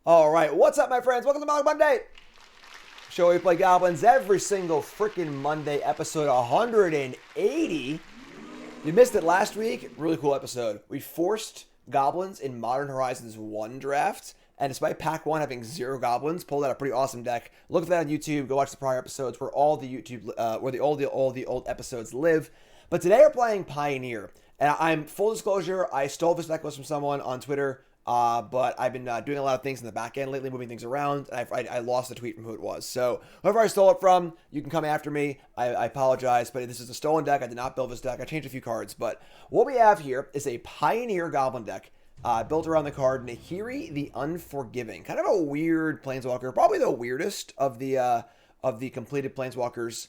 All right, what's up, my friends? Welcome to Mogg Monday. Show where we play Goblins every single freaking Monday, episode 180. You missed it last week. Really cool episode. We forced Goblins in Modern Horizons 1 draft, and despite Pack 1 having 0 Goblins, pulled out a pretty awesome deck. Look at that on YouTube. Go watch the prior episodes where all the old episodes live. But today we're playing Pioneer, and I'm full disclosure. I stole this deck list from someone on Twitter. But I've been doing a lot of things in the back end lately, moving things around, and I lost the tweet from who it was. So whoever I stole it from, you can come after me. I apologize, but this is a stolen deck. I did not build this deck. I changed a few cards, but what we have here is a Pioneer Goblin deck built around the card Nahiri the Unforgiving. Kind of a weird Planeswalker, probably the weirdest of the completed Planeswalkers.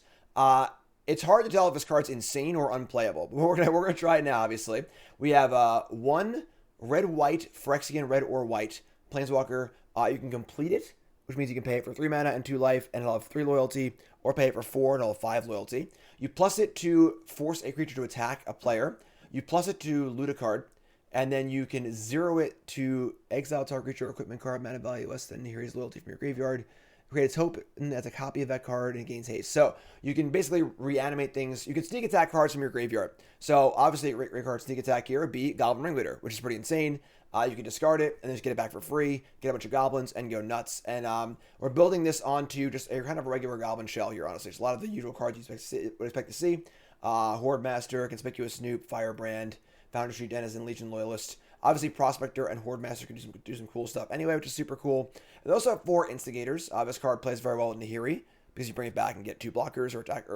It's hard to tell if this card's insane or unplayable, but we're gonna try it now. Obviously, we have one red-white, Phyrexian red or white Planeswalker. You can complete it, which means you can pay it for 3 mana and 2 life, and it'll have 3 loyalty, or pay it for 4 and it'll have 5 loyalty. You plus it to force a creature to attack a player. You plus it to loot a card, and then you can 0 it to exile target creature or equipment card, mana value less than Nahiri's loyalty from your graveyard. Create its hope as a copy of that card and it gains haste. So you can basically reanimate things. You can sneak attack cards from your graveyard. So obviously, great card sneak attack here would be Goblin Ringleader, which is pretty insane. You can discard it and then just get it back for free, get a bunch of goblins, and go nuts. And we're building this onto just a kind of a regular goblin shell here, honestly. It's a lot of the usual cards you would expect to see. Horde Master, Conspicuous Snoop, Firebrand, Foundry Street Denizen, Legion Loyalist. Obviously, Prospector and Horde Master can do some cool stuff anyway, which is super cool. They also have 4 Instigators. This card plays very well with Nahiri because you bring it back and get 2 blockers or get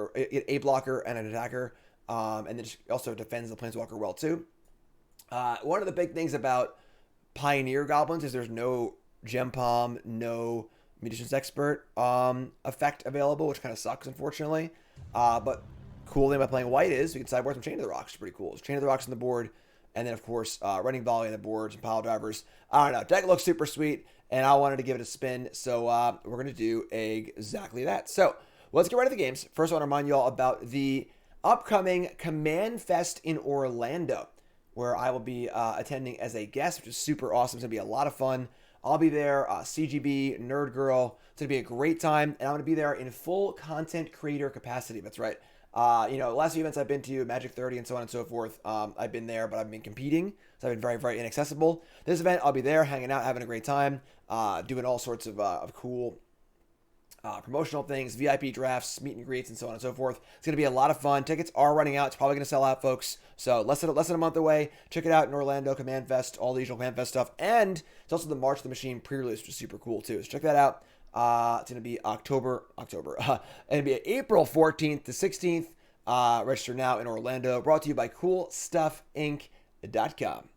a blocker and an attacker, and then it also defends the Planeswalker well too. One of the big things about Pioneer Goblins is there's no Gem Palm, no Munitions Expert effect available, which kind of sucks, unfortunately. But cool thing about playing white is we can sideboard some Chain of the Rocks, which is pretty cool. There's Chain of the Rocks on the board. And then, of course, running volley on the boards and pile drivers. I don't know. Deck looks super sweet, and I wanted to give it a spin. So we're going to do exactly that. So let's get right to the games. First, I want to remind you all about the upcoming Command Fest in Orlando, where I will be attending as a guest, which is super awesome. It's going to be a lot of fun. I'll be there, CGB, Nerd Girl. It's going to be a great time, and I'm going to be there in full content creator capacity. That's right. Last few events I've been to, Magic 30 and so on and so forth, I've been there, but I've been competing, so I've been very, very inaccessible. This event, I'll be there, hanging out, having a great time, doing all sorts of cool promotional things, VIP drafts, meet and greets, and so on and so forth. It's going to be a lot of fun. Tickets are running out. It's probably going to sell out, folks. So less than a month away. Check it out in Orlando, Command Fest, all the usual Command Fest stuff. And it's also the March of the Machine pre-release, which is super cool, too. So check that out. It's going to be it'll be April 14th to 16th. Register now in Orlando. Brought to you by CoolStuffInc.com.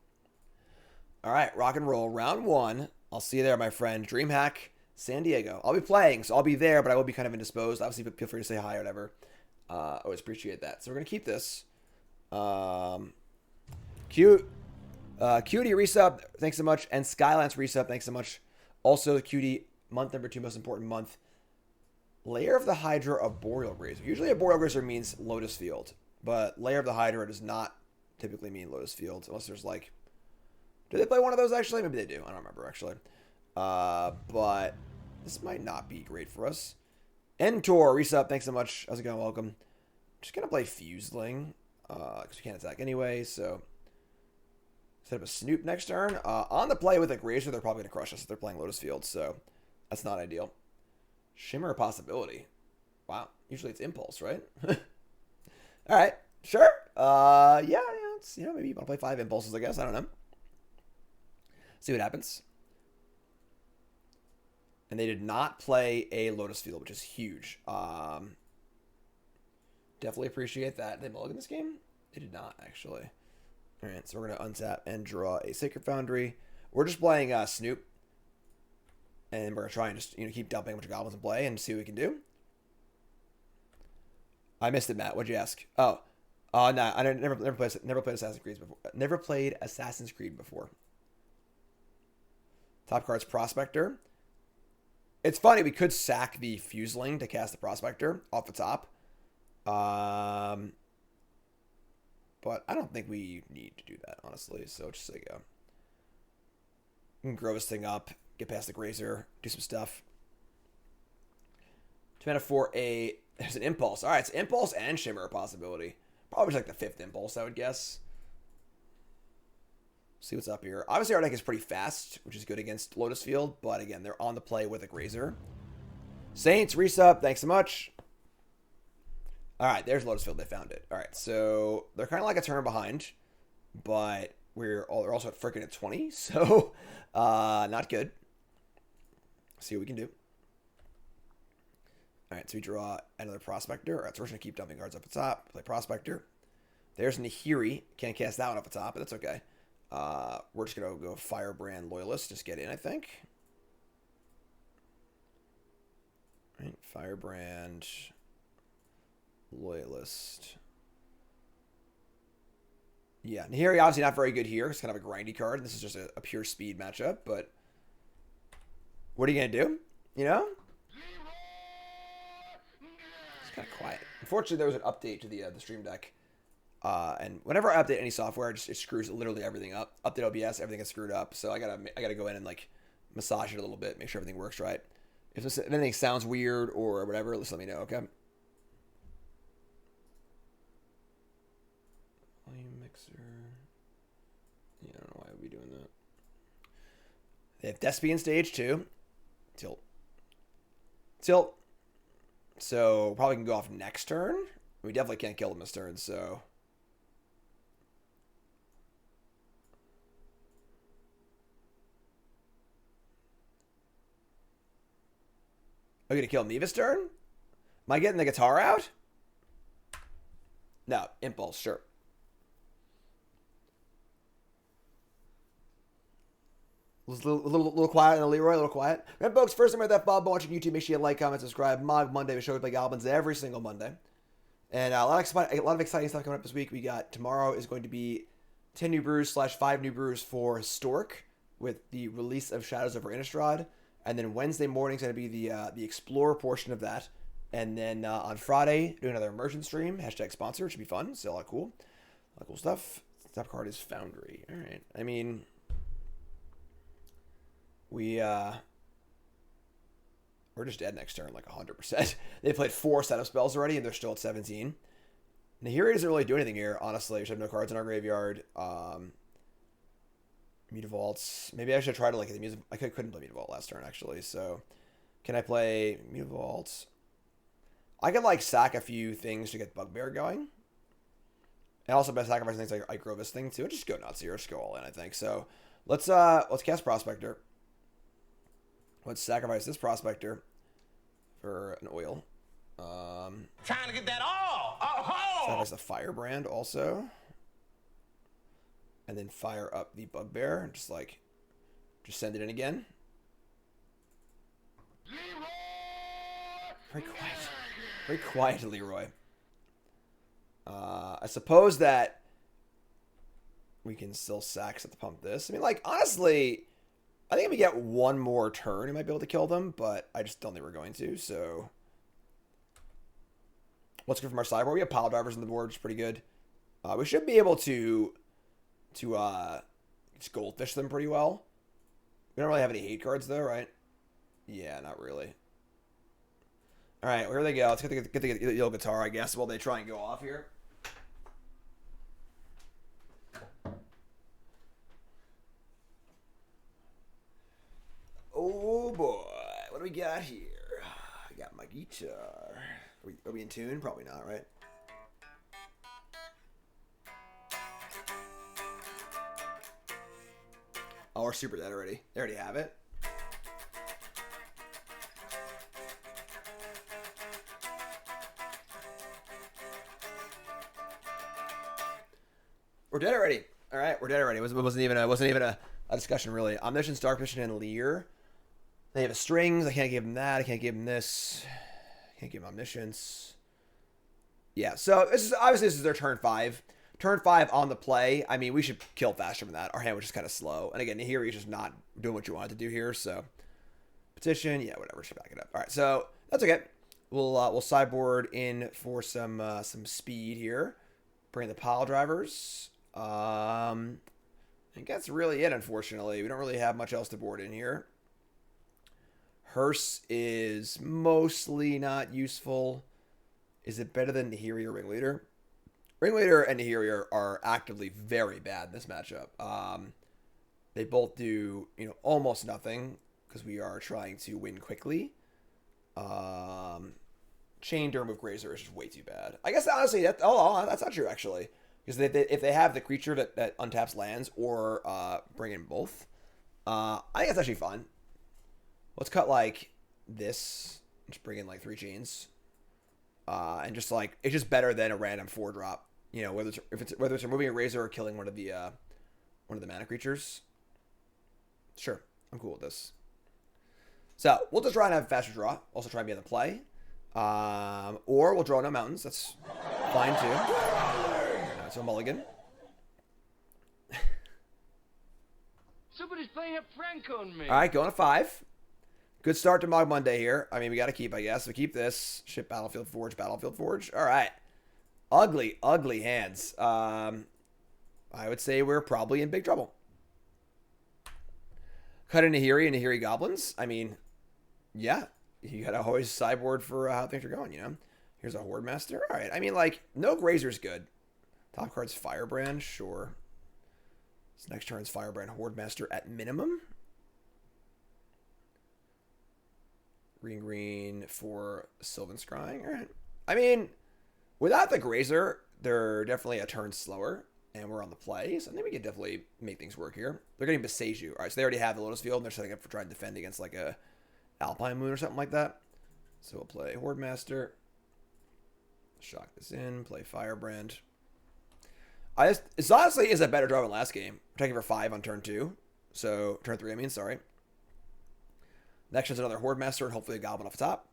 All right, rock and roll. Round 1. I'll see you there, my friend. DreamHack, San Diego. I'll be playing, so I'll be there, but I will be kind of indisposed. Obviously, feel free to say hi or whatever. Always appreciate that. So we're going to keep this. Cutie resub, thanks so much. And Skylance resub, thanks so much. Also, Cutie, month number 2, most important month. Lair of the Hydra, a Boreal Grazer. Usually a Boreal Grazer means Lotus Field, but Lair of the Hydra does not typically mean Lotus Field, unless there's like... Do they play one of those, actually? Maybe they do. I don't remember, actually. But this might not be great for us. Entor, resub, thanks so much. How's it going? Welcome. Just going to play Fuseling, because we can't attack anyway, so... Set up a Snoop next turn. On the play with a Grazer, they're probably going to crush us if they're playing Lotus Field, so that's not ideal. Shimmer a possibility. Wow. Usually it's Impulse, right? All right. Sure. Yeah. It's, maybe you want to play 5 Impulses, I guess. I don't know. See what happens. And they did not play a Lotus Field, which is huge. Definitely appreciate that. Did they mulligan this game? They did not, actually. All right. So we're going to untap and draw a Sacred Foundry. We're just playing Snoop. And we're going to try and just keep dumping a bunch of goblins in play and see what we can do. I missed it, Matt. What'd you ask? Oh. No. I never played Assassin's Creed before. Never played Assassin's Creed before. Top card's Prospector. It's funny. We could sack the Fuseling to cast the Prospector off the top. But I don't think we need to do that, honestly. So just say go. We can grow this thing up. get past the Grazer, do some stuff. 2 mana for a... There's an Impulse. All right, it's Impulse and Shimmer a possibility. Probably like the 5th Impulse, I would guess. See what's up here. Obviously, our deck is pretty fast, which is good against Lotus Field. But again, they're on the play with a Grazer. Saints, resub. Thanks so much. All right, there's Lotus Field. They found it. All right, so they're kind of like a turn behind. But they're also at freaking at 20. So, not good. See what we can do. All right, so we draw another Prospector. All right, so we're going to keep dumping cards up the top. Play Prospector. There's Nahiri. Can't cast that one up the top, but that's okay. We're just going to go Firebrand Loyalist. Just get in, I think. All right, Firebrand Loyalist. Yeah, Nahiri obviously not very good here. It's kind of a grindy card. This is just a pure speed matchup, but what are you going to do? You know? Kind of quiet. Unfortunately, there was an update to the Stream Deck, and whenever I update any software, it screws literally everything up. Update OBS, everything gets screwed up. So I gotta go in and like massage it a little bit, make sure everything works right. If anything sounds weird or whatever, just let me know. Okay. Volume mixer. Yeah, I don't know why I would be doing that. They have Thespian stage 2. Tilt. So, probably can go off next turn. We definitely can't kill them this turn, so... Are you going to kill me this turn? Am I getting the guitar out? No, Impulse, sure. A little quiet and a Leroy, a little quiet. Remember, folks, first time I that Bob watching YouTube, make sure you like, comment, subscribe. Mogg Monday, we show we play Goblins every single Monday. And a lot of exciting stuff coming up this week. We got tomorrow is going to be 10 new brews / 5 new brews for Historic with the release of Shadows over Innistrad. And then Wednesday morning is going to be the Explorer portion of that. And then on Friday, do another immersion stream. # sponsor. It should be fun. So a lot of cool stuff. Top card is Foundry. All right. I mean... We're just dead next turn, like 100%. They played 4 setup spells already, and they're still at 17. Nahiri doesn't really do anything here, honestly. We should have no cards in our graveyard. Mutavaults. Maybe I should try to like the music. I couldn't play Mutavault last turn, actually. So, can I play Mutavaults? I could like sack a few things to get Bugbear going. And also by sacrificing things like Aggro this thing too. Just go nuts here. Just go all in, I think. So, let's cast Prospector. Let's sacrifice this Prospector for an oil. Trying to get that all. Oh, sacrifice the Firebrand also. And then fire up the Bugbear. And just send it in again. Very quiet. Very quiet, Leroy. I suppose that we can still sack at the pump this. I mean, like, honestly... I think if we get one more turn, we might be able to kill them, but I just don't think we're going to, so... Let's go from our sideboard. We have pile drivers on the board, which is pretty good. We should be able to just goldfish them pretty well. We don't really have any hate cards, though, right? Yeah, not really. Alright, well, here they go. Let's get the old guitar, I guess, while they try and go off here. Oh boy, what do we got here? I got my guitar. Are we in tune? Probably not, right? Oh, we're super dead already. They already have it. We're dead already. All right, we're dead already. It wasn't even a discussion really. Omniscience, Dark Vision, and Leer. They have a strings. I can't give them that. I can't give them this. I can't give them Omniscience. Yeah, so this is their turn 5. Turn 5 on the play. I mean, we should kill faster than that. Our hand was just kind of slow. And again, Nahiri is just not doing what you wanted to do here. So petition, yeah, whatever. Just back it up. All right, so that's okay. We'll sideboard in for some speed here. Bring the pile drivers. I think that's really it. Unfortunately, we don't really have much else to board in here. Hearse is mostly not useful. Is it better than Nahiri or Ringleader? Ringleader and Nahiri are actively very bad in this matchup. They both do, almost nothing because we are trying to win quickly. Chain Durham with Grazer is just way too bad. I guess honestly, that's not true actually, because if they have the creature that untaps lands or bring in both, I think it's actually fun. Let's cut like this, just bring in like 3 chains, and just like it's just better than a random 4-drop. Whether it's removing a Razor or killing one of the mana creatures. Sure, I'm cool with this. So we'll just try and have a faster draw. Also try and be on the play. Or we'll draw no mountains. That's fine too. So mulligan. Somebody's playing a prank on me. All right, going to 5. Good start to Mogg Monday here. I mean, we got to keep, I guess. We keep this. Ship Battlefield Forge, Battlefield Forge. All right. Ugly, ugly hands. I would say we're probably in big trouble. Cut in Nahiri and Nahiri Goblins. I mean, yeah. You got to always sideboard for how things are going, Here's a Horde Master. All right. I mean, like, no Grazer's good. Top card's Firebrand. Sure. This next turn's Firebrand Horde Master at minimum. Green for Sylvan Scrying. All right. I mean, without the Grazer, they're definitely a turn slower, and we're on the play, so I think we can definitely make things work here. They're getting Beseiju. All right, so they already have the Lotus Field, and they're setting up for trying to defend against like a Alpine Moon or something like that. So we'll play Horde Master. Shock this in. Play Firebrand. It's honestly is a better draw than last game. We're taking for 5 on turn 2. So, turn 3, I mean, sorry. Next is another Horde Master and hopefully a Goblin off the top.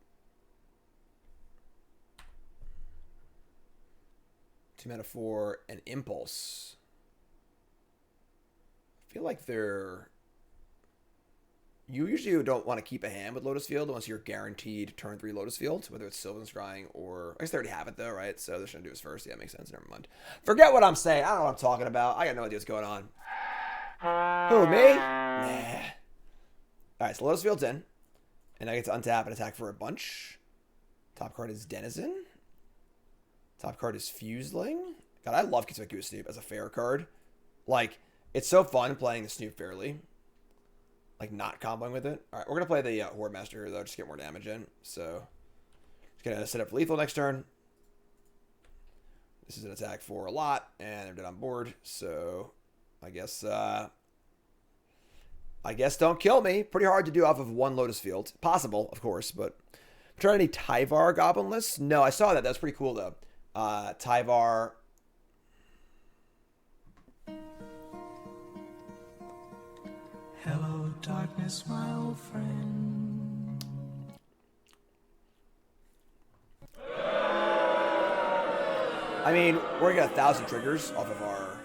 2 mana for an Impulse. I feel like they're... You usually don't want to keep a hand with Lotus Field unless you're guaranteed turn 3 Lotus Field, whether it's Sylvan Scrying or... I guess they already have it though, right? So they're going to do this first. Yeah, makes sense. Never mind. Forget what I'm saying. I don't know what I'm talking about. I got no idea what's going on. Who, me? Nah. Alright, so Lotus Field's in. And I get to untap and attack for a bunch. Top card is Denizen. Top card is Fuseling. God, I love Conspicuous Snoop as a fair card. Like, it's so fun playing the Snoop fairly. Like, not comboing with it. Alright, we're going to play the Horde Master here, though, just to get more damage in. So, just going to set up for lethal next turn. This is an attack for a lot, and they're dead on board. So, I guess don't kill me. Pretty hard to do off of 1 Lotus Field. Possible, of course, but... I'm trying any Tyvar Goblin lists? No, I saw that. That was pretty cool, though. Tyvar... Hello, darkness, my old friend. I mean, we're gonna get 1,000 triggers off of our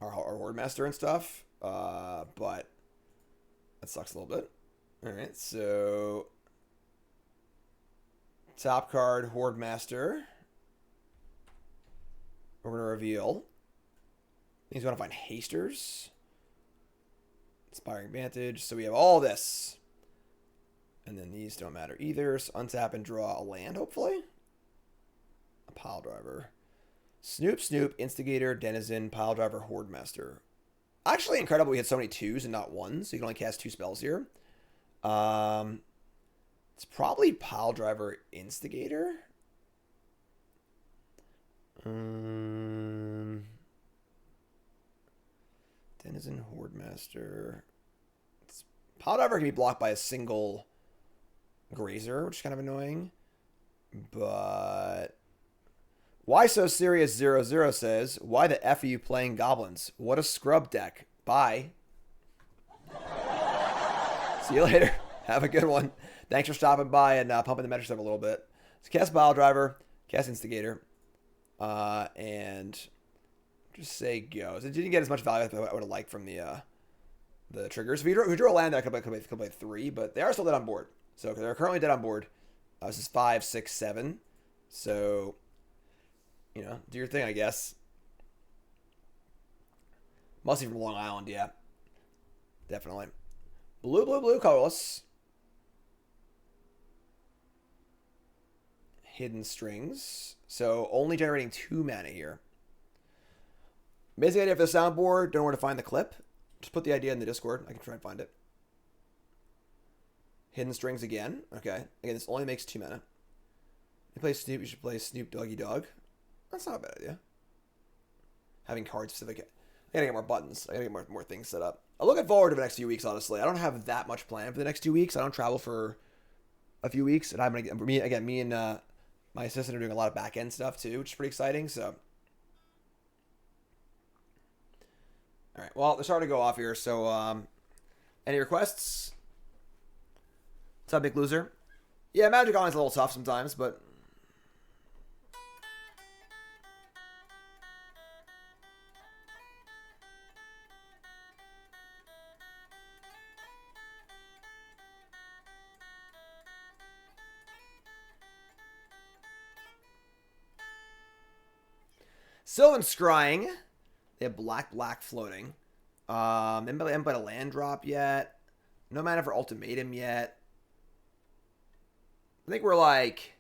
Horde Master and stuff, but that sucks a little bit. All right, so top card Horde Master. We're gonna reveal. He's gonna find Hasters. Inspiring Vantage. So we have all this. And then these don't matter either. So untap and draw a land, hopefully. A Pile Driver. Snoop, Instigator, Denizen, Pile Driver, Horde Master. Actually incredible we had so many 2s and not 1s. So you can only cast 2 spells here. It's probably Pile Driver, Instigator. Denizen, Horde Master. Pile Driver can be blocked by a single Grazer, which is kind of annoying. But Why So Serious 00 says, why the F are you playing Goblins? What a scrub deck. Bye. See you later. Have a good one. Thanks for stopping by and pumping the metrics up a little bit. So cast Pile Driver, cast Instigator, and just say go. So it didn't get as much value as I would have liked from the triggers. If we drew a land, I could play 3, but they are still dead on board. So they're currently dead on board. This is 5, 6, 7. So, do your thing, I guess. Must be from Long Island, yeah. Definitely. Blue, colorless. Hidden Strings. So only generating 2 mana here. Basic idea for the soundboard. Don't know where to find the clip. Just put the idea in the Discord. I can try and find it. Hidden Strings again. Okay. Again, this only makes 2 mana. You play Snoop, you should play Snoop Doggy Dog. That's not a bad idea. Having card specific. I gotta get more buttons. I gotta get more things set up. I'm looking forward to the next few weeks, honestly. I don't have that much planned for the next 2 weeks. I don't travel for a few weeks. And I'm gonna get, me and my assistant are doing a lot of back end stuff too, which is pretty exciting. So, all right. Well, they're starting to go off here. So, any requests? What's up, big loser? Yeah, Magic Online's a little tough sometimes, but. Sylvan Scrying. They have black floating. They haven't played a land drop yet. No mana for Ultimatum yet. I think we're like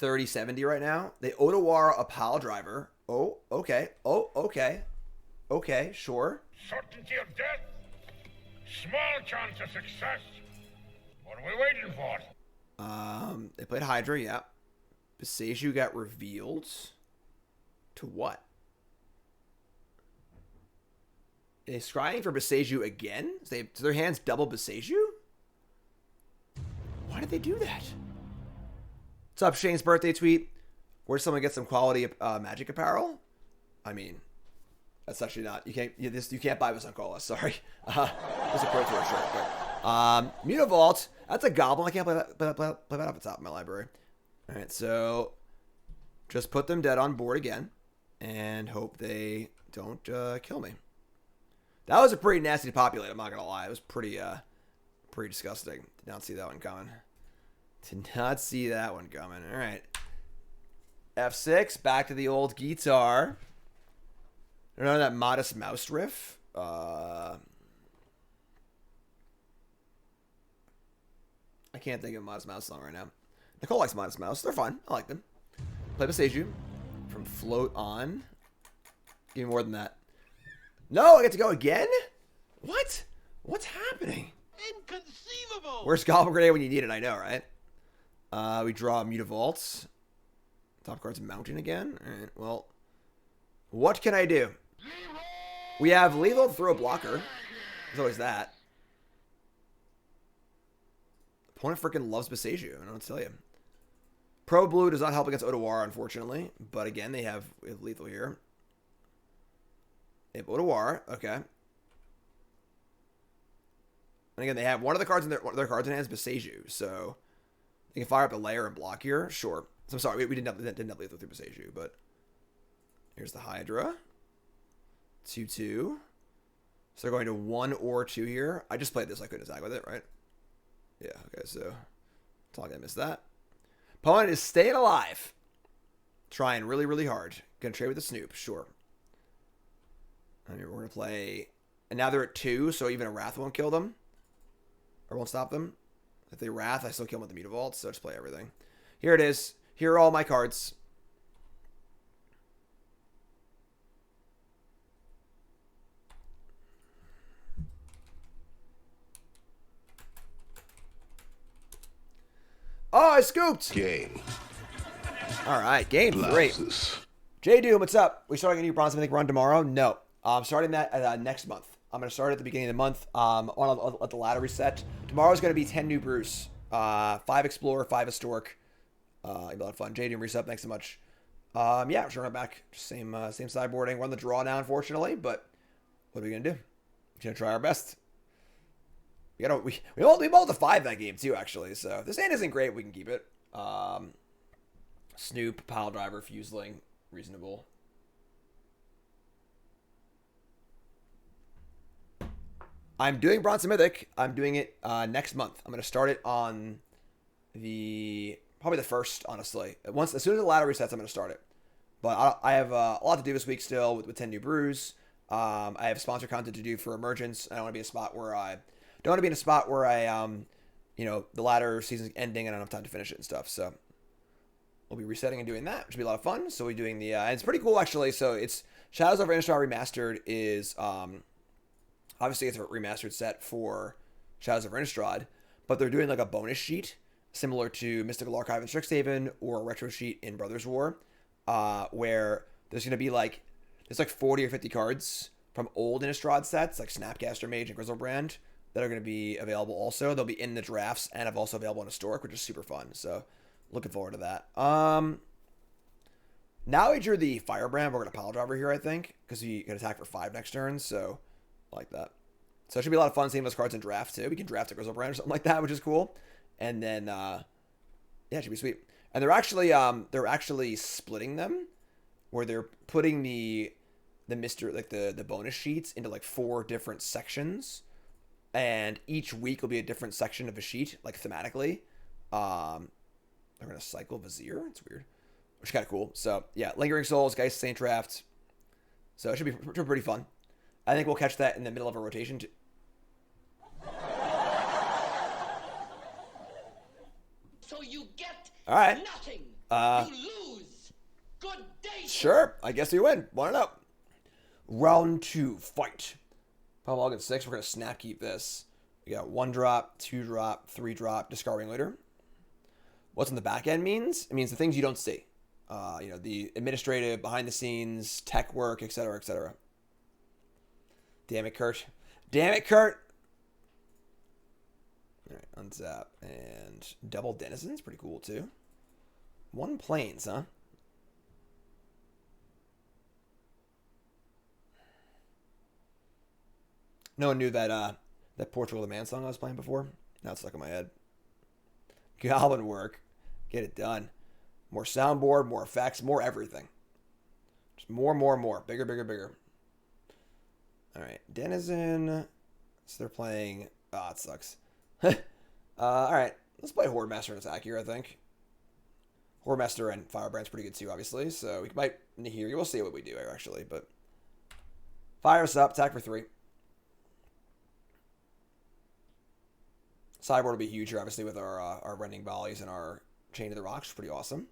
30-70 right now. They Otawara a pile driver. Oh, okay. Oh, okay. Okay, sure. Certainty of death. Small chance of success. What are we waiting for? They played Hydra, yeah. Beseju got revealed. To what? Are they scrying for Beseju again? So their hands double Beseju? Why did they do that? What's up, Shane's birthday tweet? Where's someone get some quality Magic apparel? I mean, that's actually not. You can't buy this on Cola. Sorry. There's a Pro Tour shirt. But, Mutavault. That's a Goblin. I can't play that off the top of my library. All right, so just put them dead on board again. And hope they don't kill me. That was a pretty nasty to populate, I'm not going to lie. It was pretty disgusting. Did not see that one coming. Did not see that one coming. All right. F6, back to the old guitar. Remember that Modest Mouse riff? I can't think of a Modest Mouse song right now. Nicole likes Modest Mouse. They're fun. I like them. Play Beseju. From float on. Give me more than that. No, I get to go again? What? What's happening? Inconceivable! Where's Goblin Grenade when you need it? I know, right? We draw Mutavaults. Top card's mountain again. Alright, well. What can I do? We have lethal to throw a blocker. There's always that. Opponent freaking loves Beseju. I don't know what to tell you. Pro Blue does not help against Otawara, unfortunately. But again, we have lethal here. They have Otawara. Okay. And again, they have one of the cards in their cards in hand is Beseju. So they can fire up a layer and block here. Sure. So I'm sorry, we didn't have lethal through Beseju, but here's the Hydra. 2/2. So they're going to 1 or 2 here. I just played this. I couldn't attack with it, right? Yeah. Okay. So that's all I missed that. Opponent is staying alive. Trying really, really hard. Gonna trade with the Snoop, sure. And we're gonna play. And now they're at 2, so even a Wrath won't kill them. Or won't stop them. If they Wrath, I still kill them with the Mutavault, so just play everything. Here it is. Here are all my cards. Oh, I scooped! Game. Alright, game 3. J Doom, what's up? We starting a new Bronze Mythic run tomorrow? No. I'm starting that next month. I'm going to start at the beginning of the month. I'll let the ladder reset. Tomorrow's going to be 10 new brews. 5 Explorer, 5 Historic. It'll be a lot of fun. J Doom, reset, thanks so much. Yeah, sure, I'm back. Same sideboarding. We're on the draw now, unfortunately, but what are we going to do? We're going to try our best. We both the 5 that game too, actually. So if this hand isn't great, we can keep it. Snoop, Pile Driver, Fuseling, reasonable. I'm doing Bronze Mythic. I'm doing it next month. I'm gonna start it on probably the 1st, honestly. As soon as the ladder resets, I'm gonna start it. But I have a lot to do this week still with 10 new brews. I have sponsor content to do for Emergence. I don't want to be in a spot where the ladder season's ending and I don't have time to finish it and stuff. So we'll be resetting and doing that, which will be a lot of fun. So we're doing the, and it's pretty cool actually. So it's Shadows of Innistrad Remastered is, obviously it's a remastered set for Shadows of Innistrad, but they're doing like a bonus sheet similar to Mystical Archive in Strixhaven or a retro sheet in Brothers War, where there's going to be like, there's like 40 or 50 cards from old Innistrad sets, like Snapcaster Mage and Grizzlebrand, that are going to be available also. They'll be in the drafts and have also available in Historic, which is super fun. So looking forward to that. Now we drew the Firebrand. We're going to Pile Driver here, I think, because he can attack for 5 next turn. So I like that. So it should be a lot of fun seeing those cards in draft too. We can draft a Grizzlebrand or something like that, which is cool. And then, yeah, it should be sweet. And they're actually splitting them, where they're putting the bonus sheets into like 4 different sections, and each week will be a different section of a sheet, like thematically. They're gonna cycle Vizier. It's weird, which is kind of cool. So yeah, Lingering Souls, Geist Saint Draft. So it should be pretty fun. I think we'll catch that in the middle of a rotation too. So you get All right. nothing. You lose. Good day. Sure, I guess we win. 1-0. Round 2, fight. Pommel 6. We're gonna snap keep this. We got 1-drop, 2-drop, 3-drop, discard Ringleader. What's in the back end means? It means the things you don't see. The administrative, behind the scenes, tech work, etc., etc. Damn it, Kurt. Damn it, Kurt. All right, untap and double Denizens, pretty cool too. 1 Plains, huh? No one knew that that Portugal the Man song I was playing before. Now it's stuck in my head. Goblin work. Get it done. More soundboard, more effects, more everything. Just more. Bigger, bigger, bigger. All right. Denizen. So they're playing... it sucks. All right. Let's play Horde Master and attack here, I think. Horde Master and Firebrand's pretty good too, obviously. So we might Nahiri. We'll see what we do here, actually. But fire us up. Attack for 3. Sideboard will be huge here, obviously, with our Rending Volleys and our Chain of the Rocks. Pretty awesome.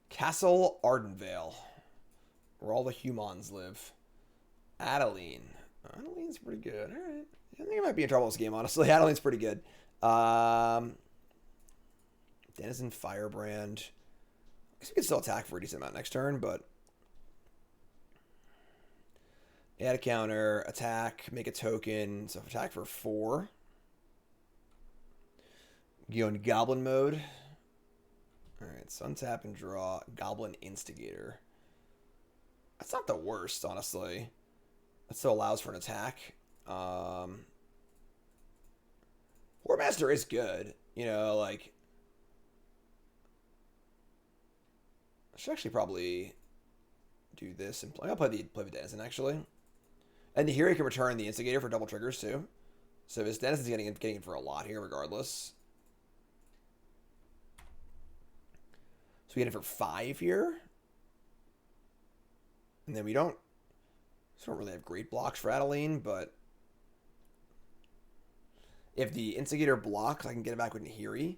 Castle Ardenvale, where all the humans live. Adeline. Adeline's pretty good. All right. I think I might be in trouble this game, honestly. Adeline's pretty good. Denizen Firebrand. I guess we can still attack for a decent amount next turn, but... Add a counter, attack, make a token, so attack for 4. Go in Goblin mode. Alright, so untap and draw Goblin Instigator. That's not the worst, honestly. That still allows for an attack. Horde Master is good. Like... I should actually probably do this and play. I'll play the Denizen, actually. And here he can return the Instigator for double triggers, too. So his Denizen's getting it for a lot here, regardless. So we get it for 5 here. And then we don't really have great blocks for Adeline, but if the Instigator blocks, I can get it back with Nahiri.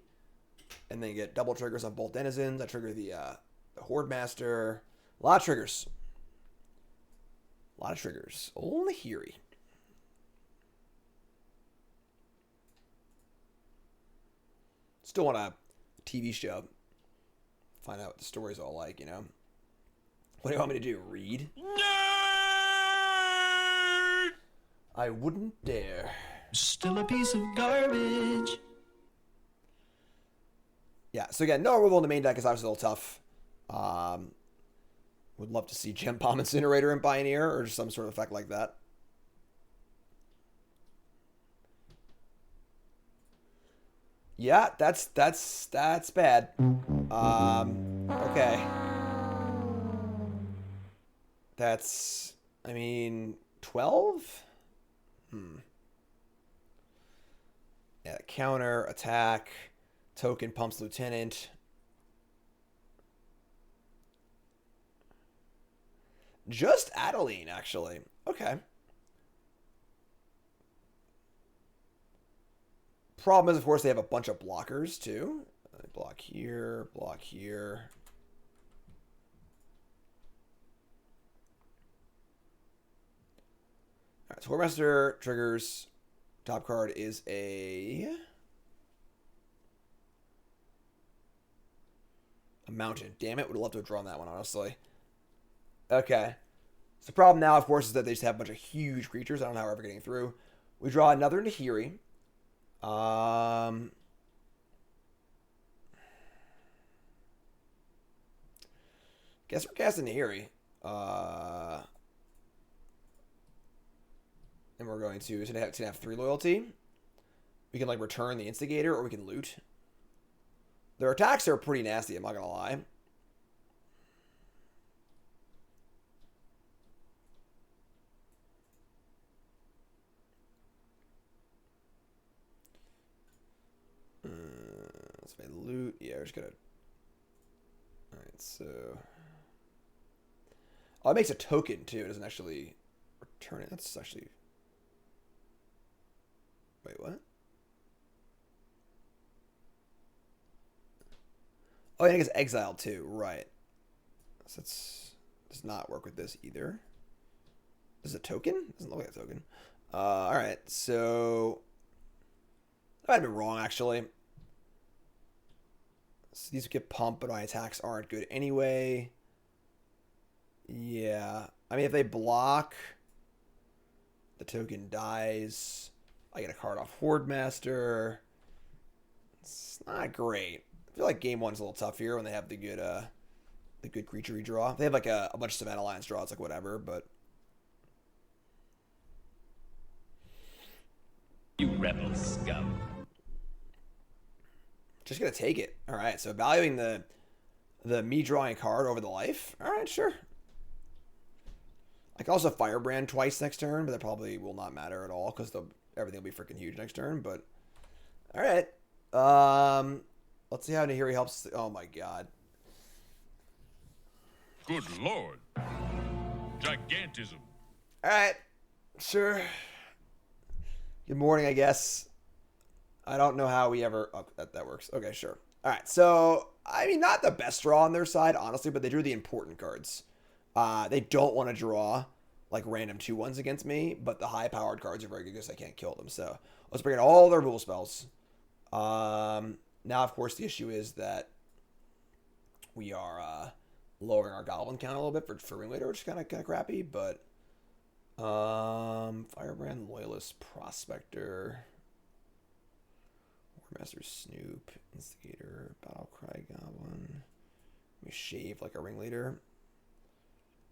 And then get double triggers on both Denizens. I trigger the Horde Master. A lot of triggers. Old Nahiri. Still want a TV show. Find out what the story's all like, What do you want me to do? Read? Nerd! I wouldn't dare. Still a piece of garbage. Yeah, so again, no removal in the main deck is obviously a little tough. Would love to see Gem Bomb Incinerator in Pioneer or just some sort of effect like that. Yeah, that's bad. Okay. That's, 12? Yeah, counter, attack, token pumps Lieutenant. Just Adeline, actually. Okay. Problem is, of course, they have a bunch of blockers, too. Block here, block here. All right, so Whoremaster triggers. Top card is a mountain. Damn it, would have loved to have drawn that one, honestly. Okay. So the problem now, of course, is that they just have a bunch of huge creatures. I don't know how we're ever getting through. We draw another Nahiri. Guess we're casting Nahiri. And we're going to have 3 loyalty. We can like return the instigator, or we can loot. Their attacks are pretty nasty, I'm not gonna lie. Let's make loot. Yeah, we're just gonna. Alright, so. Oh, it makes a token too. It doesn't actually return it. That's actually. Wait, what? Oh, I think it's exiled too. Right. So that's does not work with this either. This is a token? Doesn't look like a token. Alright, so. I might have been wrong, actually. So these get pumped, but my attacks aren't good anyway. Yeah. I mean, if they block, the token dies. I get a card off Hordemaster. It's not great. I feel like game one's a little tough here when they have the good creature redraw. They have like a bunch of Savannah Alliance draws, like whatever, but. You rebel scum. Just gonna take it. All right, so valuing the me drawing a card over the life. All right, sure. I can also Firebrand twice next turn, but that probably will not matter at all because everything will be freaking huge next turn. But all right, let's see how Nahiri helps. Oh my god. Good lord. Gigantism. All right, sure. Good morning, I guess. I don't know how we ever... Oh, that works. Okay, sure. All right, so, I mean, not the best draw on their side, honestly, but they drew the important cards. They don't want to draw, like, random 2-1s against me, but the high-powered cards are very good because I can't kill them. So, let's bring in all their rule spells. Now, of course, the issue is that we are lowering our Goblin count a little bit for Ringleader, which is kind of crappy, but... Firebrand, Loyalist, Prospector... Master Snoop, Instigator, Battlecry Goblin. Let me shave like a Ringleader.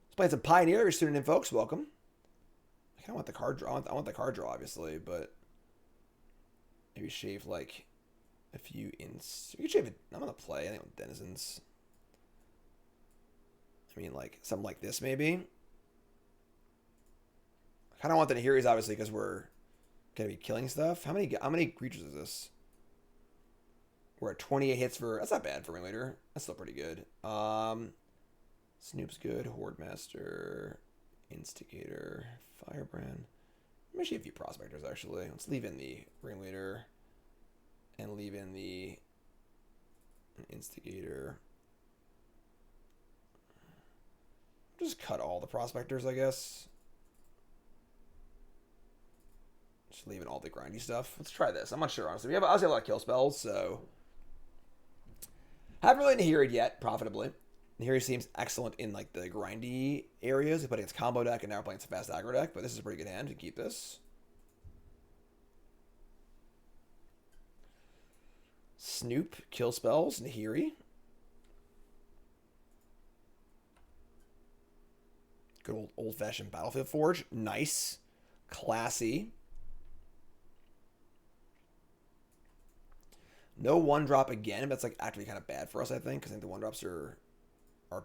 Let's play some Pioneer. You're tuning in, folks. Welcome. I kind of want the card draw. I want the card draw, obviously, but maybe shave like a few ins. You can shave it. I'm gonna play. I think with Denizens. I mean, like something like this, maybe. I kind of want the Nahiris, obviously, because we're gonna be killing stuff. How many creatures is this? We're at 28 hits for... That's not bad for Ringleader. That's still pretty good. Snoop's good. Hordemaster. Instigator. Firebrand. Let me see a few Prospectors, actually. Let's leave in the Ringleader. And leave in the... Instigator. Just cut all the Prospectors, I guess. Just leaving all the grindy stuff. Let's try this. I'm not sure, honestly. We have obviously a lot of kill spells, so... Haven't really Nahiri'd yet, profitably. Nahiri seems excellent in like the grindy areas. We put against combo deck, and now we're playing some fast aggro deck, but this is a pretty good hand to keep this. Snoop, kill spells, Nahiri. Good old-fashioned Battlefield Forge. Nice. Classy. No 1-drop again, but that's like actually kind of bad for us, I think, because I think the 1-drops are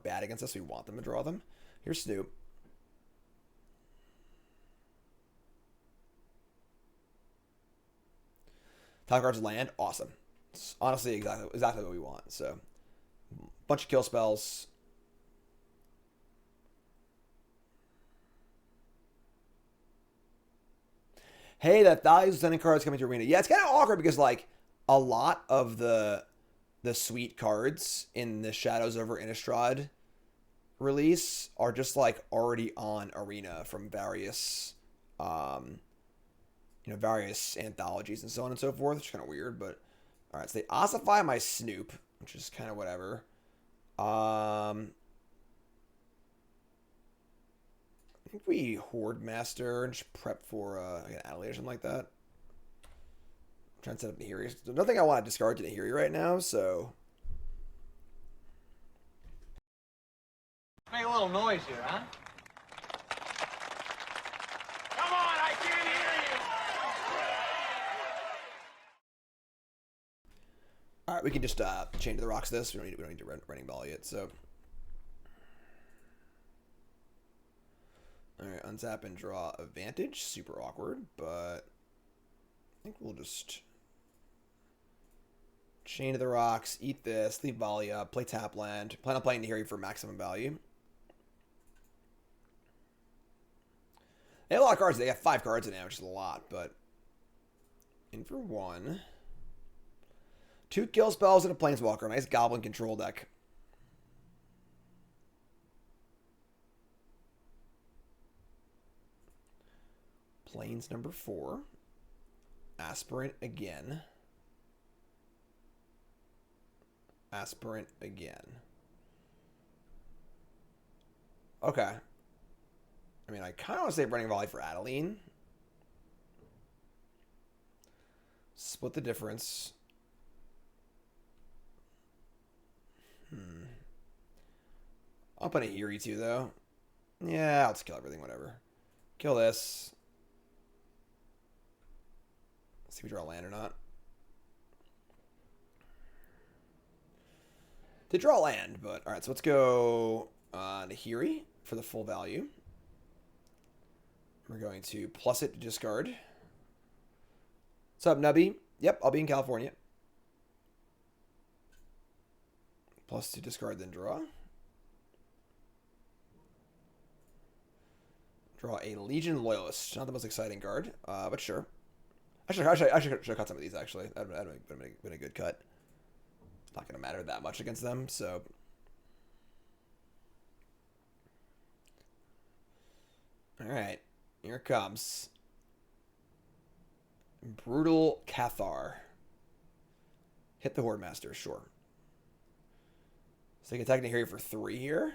bad against us. We want them to draw them. Here's Snoop. Top cards land. Awesome. It's honestly exactly what we want. So, bunch of kill spells. Hey, that values Lieutenant card is coming to Arena. Yeah, it's kind of awkward because, like, a lot of the sweet cards in the Shadows over Innistrad release are just, like, already on Arena from various, various anthologies and so on and so forth, which is kind of weird, but... Alright, so they ossify my Snoop, which is kind of whatever. I think we Horde Master and just prep for like an Adelaide or something like that. I'm trying to set up Nahiri. There's nothing I want to discard to Nahiri right now, so... Make a little noise here, huh? Come on, I can't hear you! Alright, we can just chain to the rocks this. We don't need to running ball yet, so... Alright, untap and draw Advantage. Super awkward, but... I think we'll just... Chain to the rocks, eat this, leave volley up, play tap land. Plan on playing Nahiri for maximum value. They have a lot of cards. They got 5 cards in now, which is a lot, but... In for 1. 2 kill spells and a Planeswalker. Nice Goblin control deck. Plains number 4. Aspirant again. Aspirant again. Okay. I mean, I kind of want to say running volley for Adeline. Split the difference. I'll put a Nahiri too, though. Yeah, I'll just kill everything, whatever. Kill this. Let's see if we draw a land or not. Did draw a land, but alright, so let's go Nahiri for the full value. We're going to plus it to discard. What's up, Nubby? Yep, I'll be in California. Plus to discard, then draw. Draw a Legion Loyalist. Not the most exciting card, but sure. I should have cut some of these, actually. That would have been a good cut. Not going to matter that much against them, so... Alright, here it comes. Brutal Cathar. Hit the Horde Master, sure. So you can attack Nahiri for 3 here.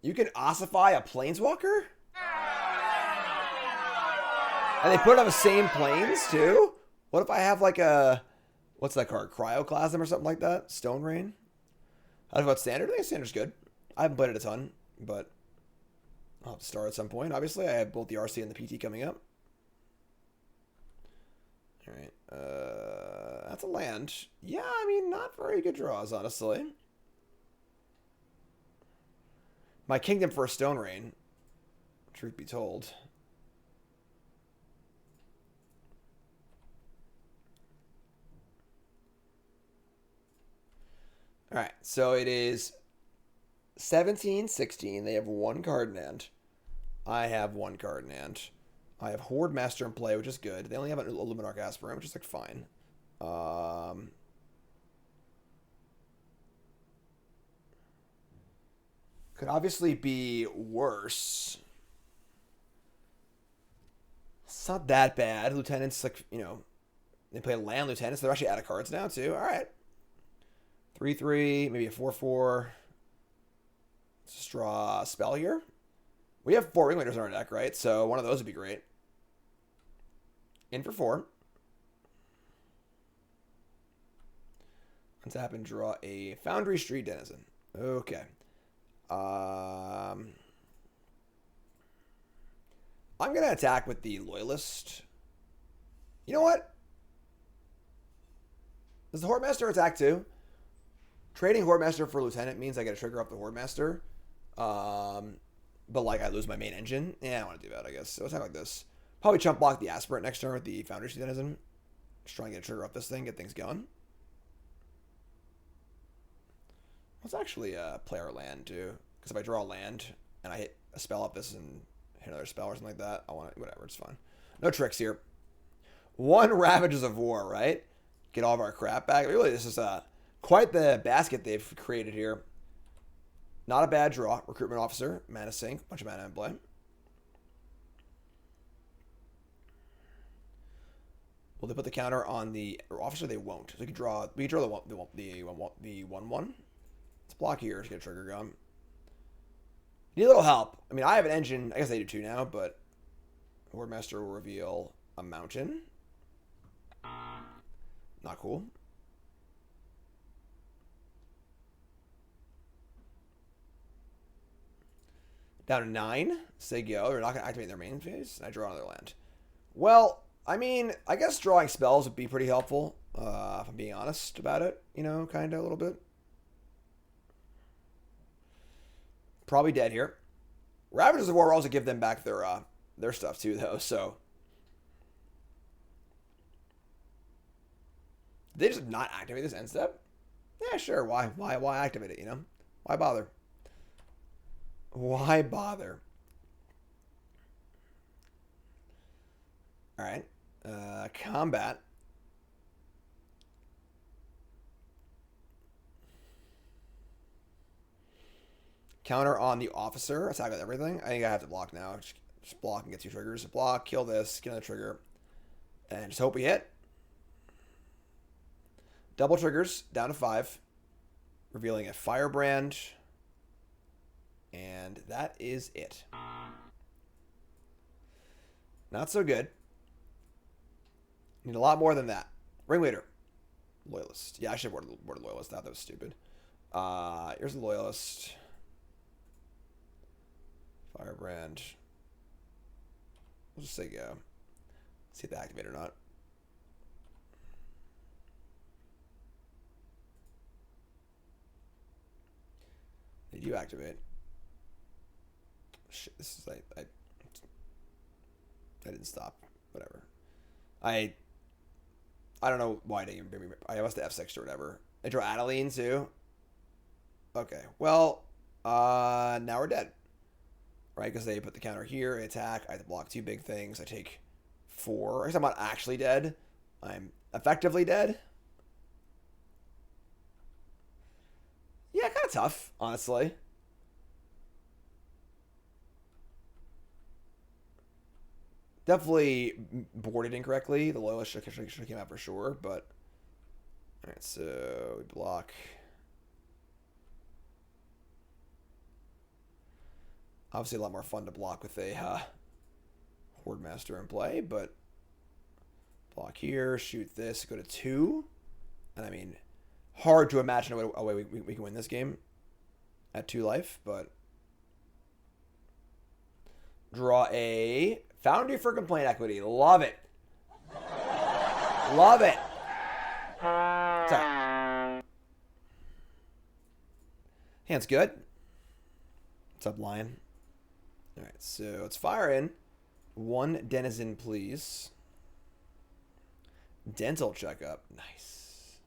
You can ossify a Planeswalker? And they put it on the same planes, too? What if I have, like, a... What's that card? Cryoclasm or something like that? Stone Rain? How about Standard? I think Standard's good. I haven't played it a ton, but... I'll have to start at some point. Obviously, I have both the RC and the PT coming up. Alright. That's a land. Yeah, I mean, not very good draws, honestly. My Kingdom for a Stone Rain. Truth be told. Alright, so it is 17-16. They have 1 card in hand. I have 1 card in hand. I have Horde Master in play, which is good. They only have an Illuminarch Aspirant, which is like fine. Could obviously be worse. It's not that bad. Lieutenants, like, you know, they play land lieutenants. They're actually out of cards now, too. All right. 3-3, maybe a 4-4. Let's just draw a spell here. We have 4 Ringleaders in our deck, right? So one of those would be great. In for 4. Untap and draw a Foundry Street Denizen. Okay. I'm going to attack with the Loyalist. You know what? Does the Horde Master attack too? Trading Horde Master for Lieutenant means I get to trigger up the Horde Master. But like I lose my main engine. Yeah, I don't want to do that, I guess. So attack like this. Probably chump block the Aspirant next turn with the Foundry Street Denizen. Just trying to get a trigger up this thing, get things going. Let's actually play our land too. Because if I draw a land and I hit a spell up this and hit another spell or something like that. I want it, whatever, it's fine. No tricks here. 1 Ravages of War, right? Get all of our crap back. Really, this is quite the basket they've created here. Not a bad draw. Recruitment Officer, mana sink, bunch of mana in play. Will they put the counter on the officer? They won't. So we can draw the 1/1. Let's block here to get a trigger going. Need a little help. I mean, I have an engine. I guess they do too now, but Hordemaster will reveal a mountain. Not cool. Down to 9. Say go. They're not going to activate their main phase. And I draw another land. Well, I mean, I guess drawing spells would be pretty helpful. If I'm being honest about it. You know, kind of a little bit. Probably dead here. Ravages of War will also give them back their stuff too, though. So did they just not activate this end step? Yeah, sure. Why activate it? You know, why bother? Why bother? All right. Combat. Counter on the officer. Attack with everything. I think I have to block now. Just block and get 2 triggers. Block, kill this, get another trigger. And just hope we hit. Double triggers, down to 5. Revealing a Firebrand. And that is it. Not so good. Need a lot more than that. Ringleader. Loyalist. Yeah, I should have worded Loyalist. I thought that was stupid. Here's the Loyalist. Firebrand. We'll just say go. See if they activate or not. They do activate. Shit, this is like I didn't stop. Whatever. I don't know why they even bring me. I must have F6 or whatever. They draw Adeline too. Okay. Well, now we're dead. Right? Because they put the counter here, I attack, I have to block 2 big things, I take 4. I guess I'm not actually dead. I'm effectively dead. Yeah, kind of tough, honestly. Definitely boarded incorrectly. The Loyalist should have came out for sure, but... Alright, so we block... Obviously a lot more fun to block with a Hordemaster in play, but block here, shoot this, go to 2. And I mean, hard to imagine a way we can win this game at 2 life, but draw a Foundry for Complaint Equity. Love it. Love it. Sorry. Hand's good. What's up, Lion? All right, so let's fire in 1 Denizen, please. Dental checkup. Nice.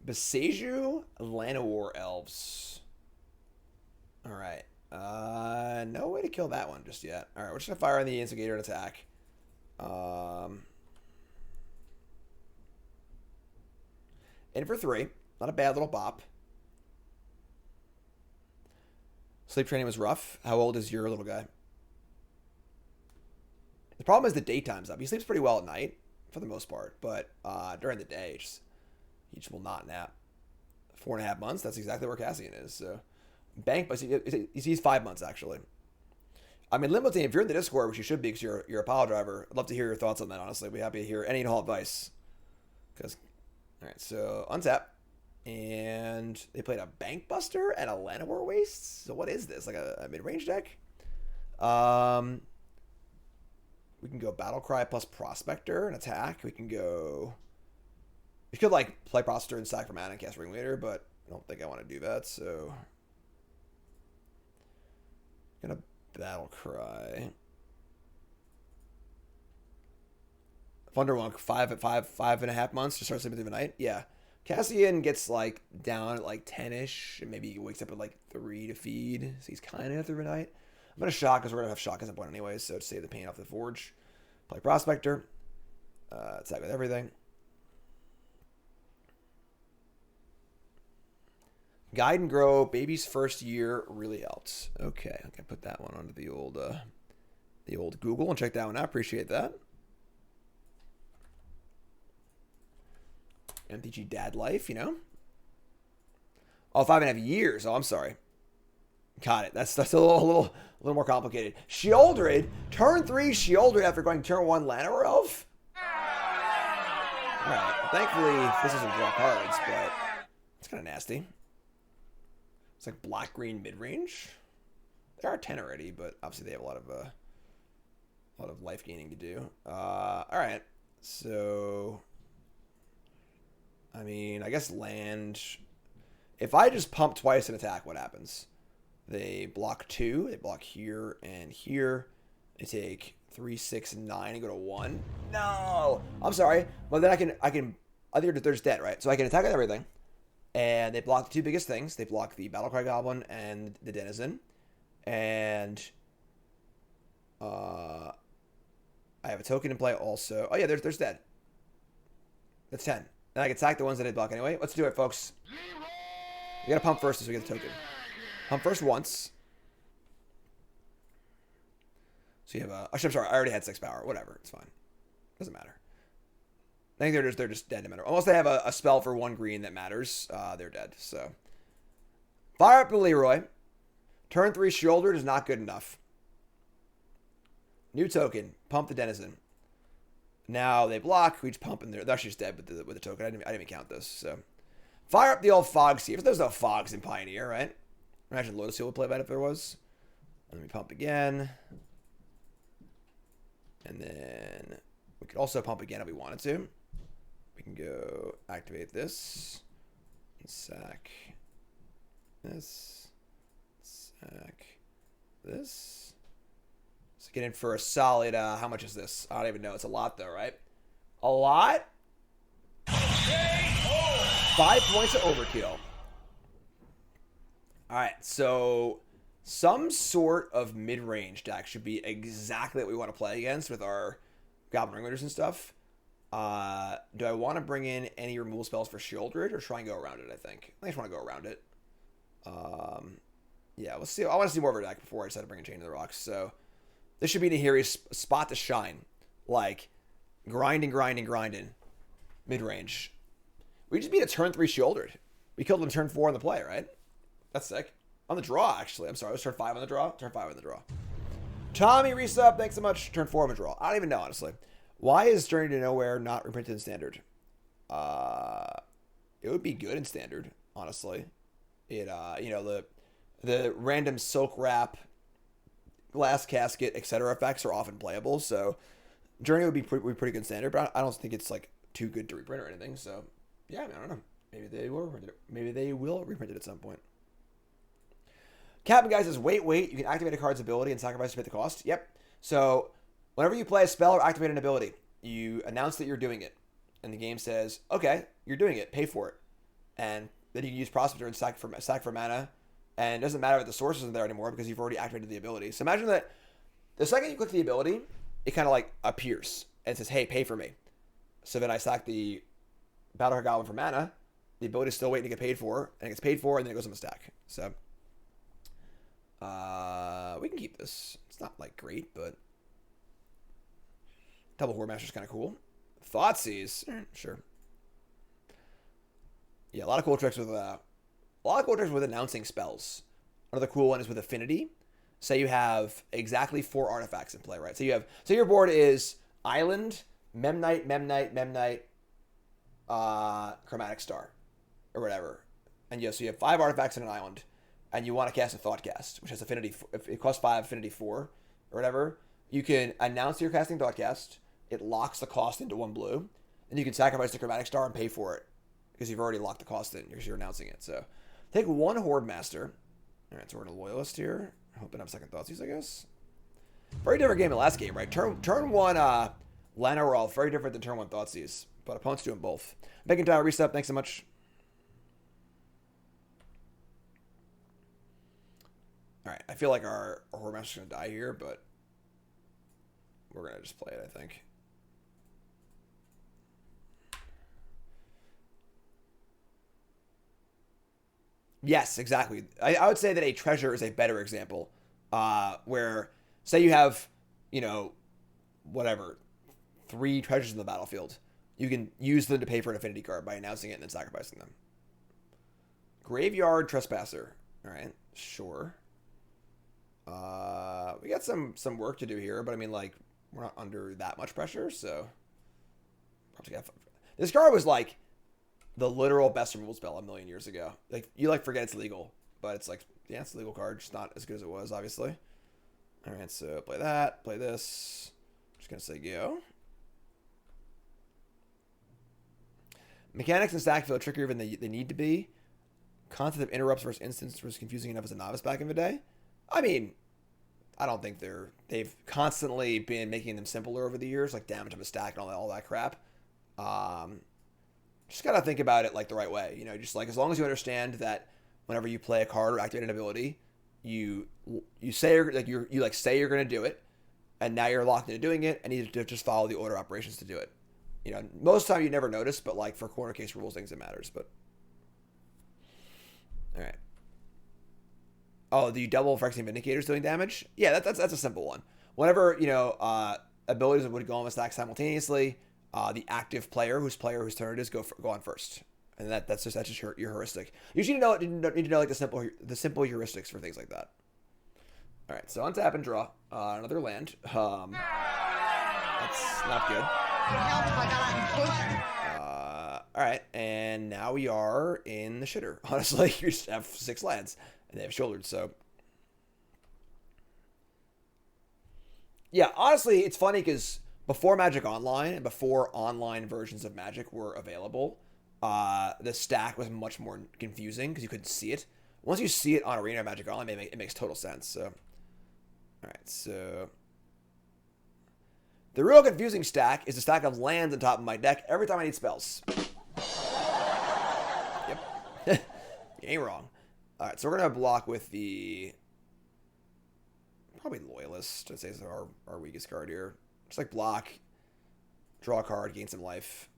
Beseju Llanowar Elves. All right. No way to kill that one just yet. All right, we're just gonna fire on the Instigator and attack. In for 3. Not a bad little bop. Sleep training was rough. How old is your little guy? The problem is the daytime's up. He sleeps pretty well at night, for the most part, but during the day, he just will not nap. 4.5 months. That's exactly where Cassian is. So, bank, but he's 5 months actually. I mean, Limbo Team, if you're in the Discord, which you should be because you're a pile driver, I'd love to hear your thoughts on that, honestly. I'd be happy to hear any and all advice. All right, so untap. And they played a Bank Buster and a Llanowar Waste. So what is this? Like a mid-range deck? We can go Battlecry plus Prospector and attack. We can go... We could, like, play Prospector and sack for mana and cast Ringleader, but I don't think I want to do that, so... I'm gonna Battlecry. Thunderwonk, 5.5 months to start sleeping through the night. Yeah. Cassian gets like down at like 10-ish, and maybe he wakes up at like 3 to feed, so he's kind of through the night. I'm going to shock because we're going to have shock at some point anyways, so to save the pain off the forge. Play Prospector. Attack with everything. Guide and Grow, baby's first year really helps. Okay, I can put that one onto the old Google and check that one out. Appreciate that. MTG Dad Life, you know. Oh, 5.5 years. Oh, I'm sorry. Got it. That's a little more complicated. Sheoldred, turn 3 Sheoldred after going turn 1 Llanowar Elf. All right. Well, thankfully, this doesn't draw cards, but it's kind of nasty. It's like black-green mid-range. They are 10 already, but obviously they have a lot of life gaining to do. All right, so I mean, I guess land. If I just pump twice and attack, what happens? They block 2. They block here and here. They take 3, 6, 9 and go to 1. No, I'm sorry. Well, then I think they're just dead, right? So I can attack with everything. And they block the 2 biggest things. They block the Battlecry Goblin and the Denizen. And I have a token in play also. Oh, yeah, there's dead. That's 10. Then I can attack the ones that did block anyway. Let's do it, folks. We got to pump first so we get the token. Pump first once. So you have a... Actually, I'm sorry. I already had 6 power. Whatever. It's fine. Doesn't matter. I think they're just dead no matter. Unless they have a spell for 1 green that matters, they're dead. So fire up the Leroy. Turn 3 Shoulder is not good enough. New token. Pump the Denizen. Now they block. We just pump in there. They're actually just dead with the token. I didn't even count this. So fire up the old Fog Sea. If there's no Fogs in Pioneer, right? Imagine Lotus would play that if there was. And then we pump again. And then we could also pump again if we wanted to. We can go activate this, and sack this, sack this. So get in for a solid, how much is this? I don't even know. It's a lot though, right? A lot? 5 points of overkill. All right, so some sort of mid-range deck should be exactly what we want to play against with our Goblin Ringleaders and stuff. Do I want to bring in any removal spells for Sheoldred or try and go around it, I think. I just want to go around it. Yeah, let's see. I want to see more of our deck before I decide to bring a Chain to the Rocks. So this should be Nahiri's spot to shine. Like, grinding. Mid-range. We just beat a turn 3 Sheoldred. We killed him turn 4 on the play, right? That's sick. On the draw, actually. I'm sorry. It was turn 5 on the draw? Turn 5 on the draw. Tommy resub, thanks so much. Turn 4 on the draw. I don't even know, honestly. Why is Journey to Nowhere not reprinted in Standard? It would be good in Standard, honestly. It, you know, the random Silk Wrap, Glass Casket, etc. effects are often playable, so Journey would be pretty good in Standard, but I don't think it's, like, too good to reprint or anything, so, yeah, I mean, I don't know. Maybe they will reprint it. Maybe they will reprint it at some point. Captain Guy says, wait, you can activate a card's ability and sacrifice to pay the cost. Yep. So, whenever you play a spell or activate an ability, you announce that you're doing it. And the game says, okay, you're doing it. Pay for it. And then you can use Prospector and sack for mana. And it doesn't matter if the source isn't there anymore because you've already activated the ability. So imagine that the second you click the ability, it kind of like appears. And it says, hey, pay for me. So then I sack the Battlecry Goblin for mana. The ability is still waiting to get paid for. And it gets paid for, and then it goes on the stack. So we can keep this. It's not like great, but Double Horde Master is kind of cool. Thoughtseize, sure. Yeah, a lot of cool tricks with announcing spells. Another cool one is with Affinity. Say you have exactly 4 artifacts in play, right? So your board is Island, Memnite, Chromatic Star, or whatever. And so you have 5 artifacts in an island. And you want to cast a Thoughtcast, which has affinity. If it costs 5, affinity 4, or whatever, you can announce you're casting Thoughtcast. It locks the cost into 1 blue, and you can sacrifice the Chromatic Star and pay for it because you've already locked the cost in because you're announcing it. So take 1 Horde Master. All right, so we're in a Loyalist here. Hoping I have second Thoughtseize, I guess. Very different game than last game, right? Turn 1 Lana were all very different than turn 1 Thoughtseize, but opponents do them both. McIntyre, reset. Thanks so much. All right, I feel like our Horde Master's going to die here, but we're going to just play it, I think. Yes, exactly. I would say that a treasure is a better example, where, say you have, you know, whatever, 3 treasures in the battlefield. You can use them to pay for an affinity card by announcing it and then sacrificing them. Graveyard Trespasser. All right, sure. We got some work to do here, but I mean, like, we're not under that much pressure, so probably have fun. This card was like the literal best removal spell a million years ago. Like, you like forget it's legal, but it's like, yeah, it's a legal card, just not as good as it was, obviously. All right, so play that, play this. Just gonna say go. Mechanics and stack feel trickier than they need to be. Concept of interrupts versus instants was confusing enough as a novice back in the day. I mean, I don't think they've constantly been making them simpler over the years, like damage of a stack and all that crap. Just gotta think about it like the right way, you know. Just like, as long as you understand that whenever you play a card or activate an ability, you say you say you're gonna do it, and now you're locked into doing it, and you need to just follow the order of operations to do it. You know, most of the time you never notice, but like for corner case rules, things, it matters. But all right. Oh, do you double Phyrexian Vindicators doing damage? Yeah, that's a simple one. Whenever, you know, abilities would go on the stack simultaneously, the active player, whose turn it is, go on first, and that's just your heuristic. You need to know like the simple heuristics for things like that. All right, so untap and draw another land. That's not good. All right, and now we are in the shitter. Honestly, you just have 6 lands, and they have shouldered, so. Yeah, honestly, it's funny because before Magic Online and before online versions of Magic were available, the stack was much more confusing because you couldn't see it. Once you see it on Arena Magic Online, it makes total sense. So, all right, so the real confusing stack is the stack of lands on top of my deck every time I need spells. Yep. You ain't wrong. All right, so we're going to block with the probably Loyalist. I'd say is our weakest card here. Just like block, draw a card, gain some life.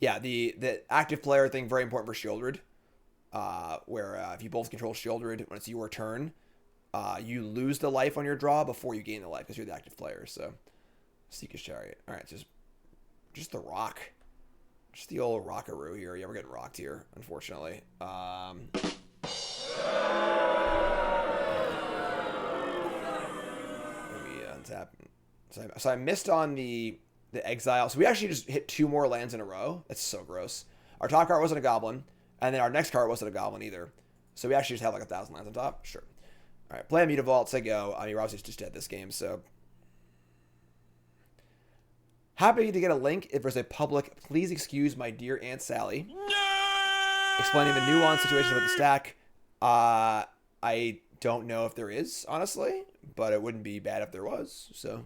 Yeah, the active player thing, very important for Shieldred. Where if you both control Shieldred when it's your turn, you lose the life on your draw before you gain the life because you're the active player. So, Seeker's Chariot. All right, just the rock. Just the old rockaroo here. Yeah, we're getting rocked here, unfortunately. Untap. So I missed on the exile. So we actually just hit 2 more lands in a row. That's so gross. Our top card wasn't a goblin, and then our next card wasn't a goblin either. So we actually just have like 1,000 lands on top. Sure. All right, play a Mutavault. Say go. I mean, we're obviously just dead this game, so. Happy to get a link if there's a public, please excuse my dear Aunt Sally. Explaining the nuanced situation with the stack. I don't know if there is, honestly, but it wouldn't be bad if there was, so.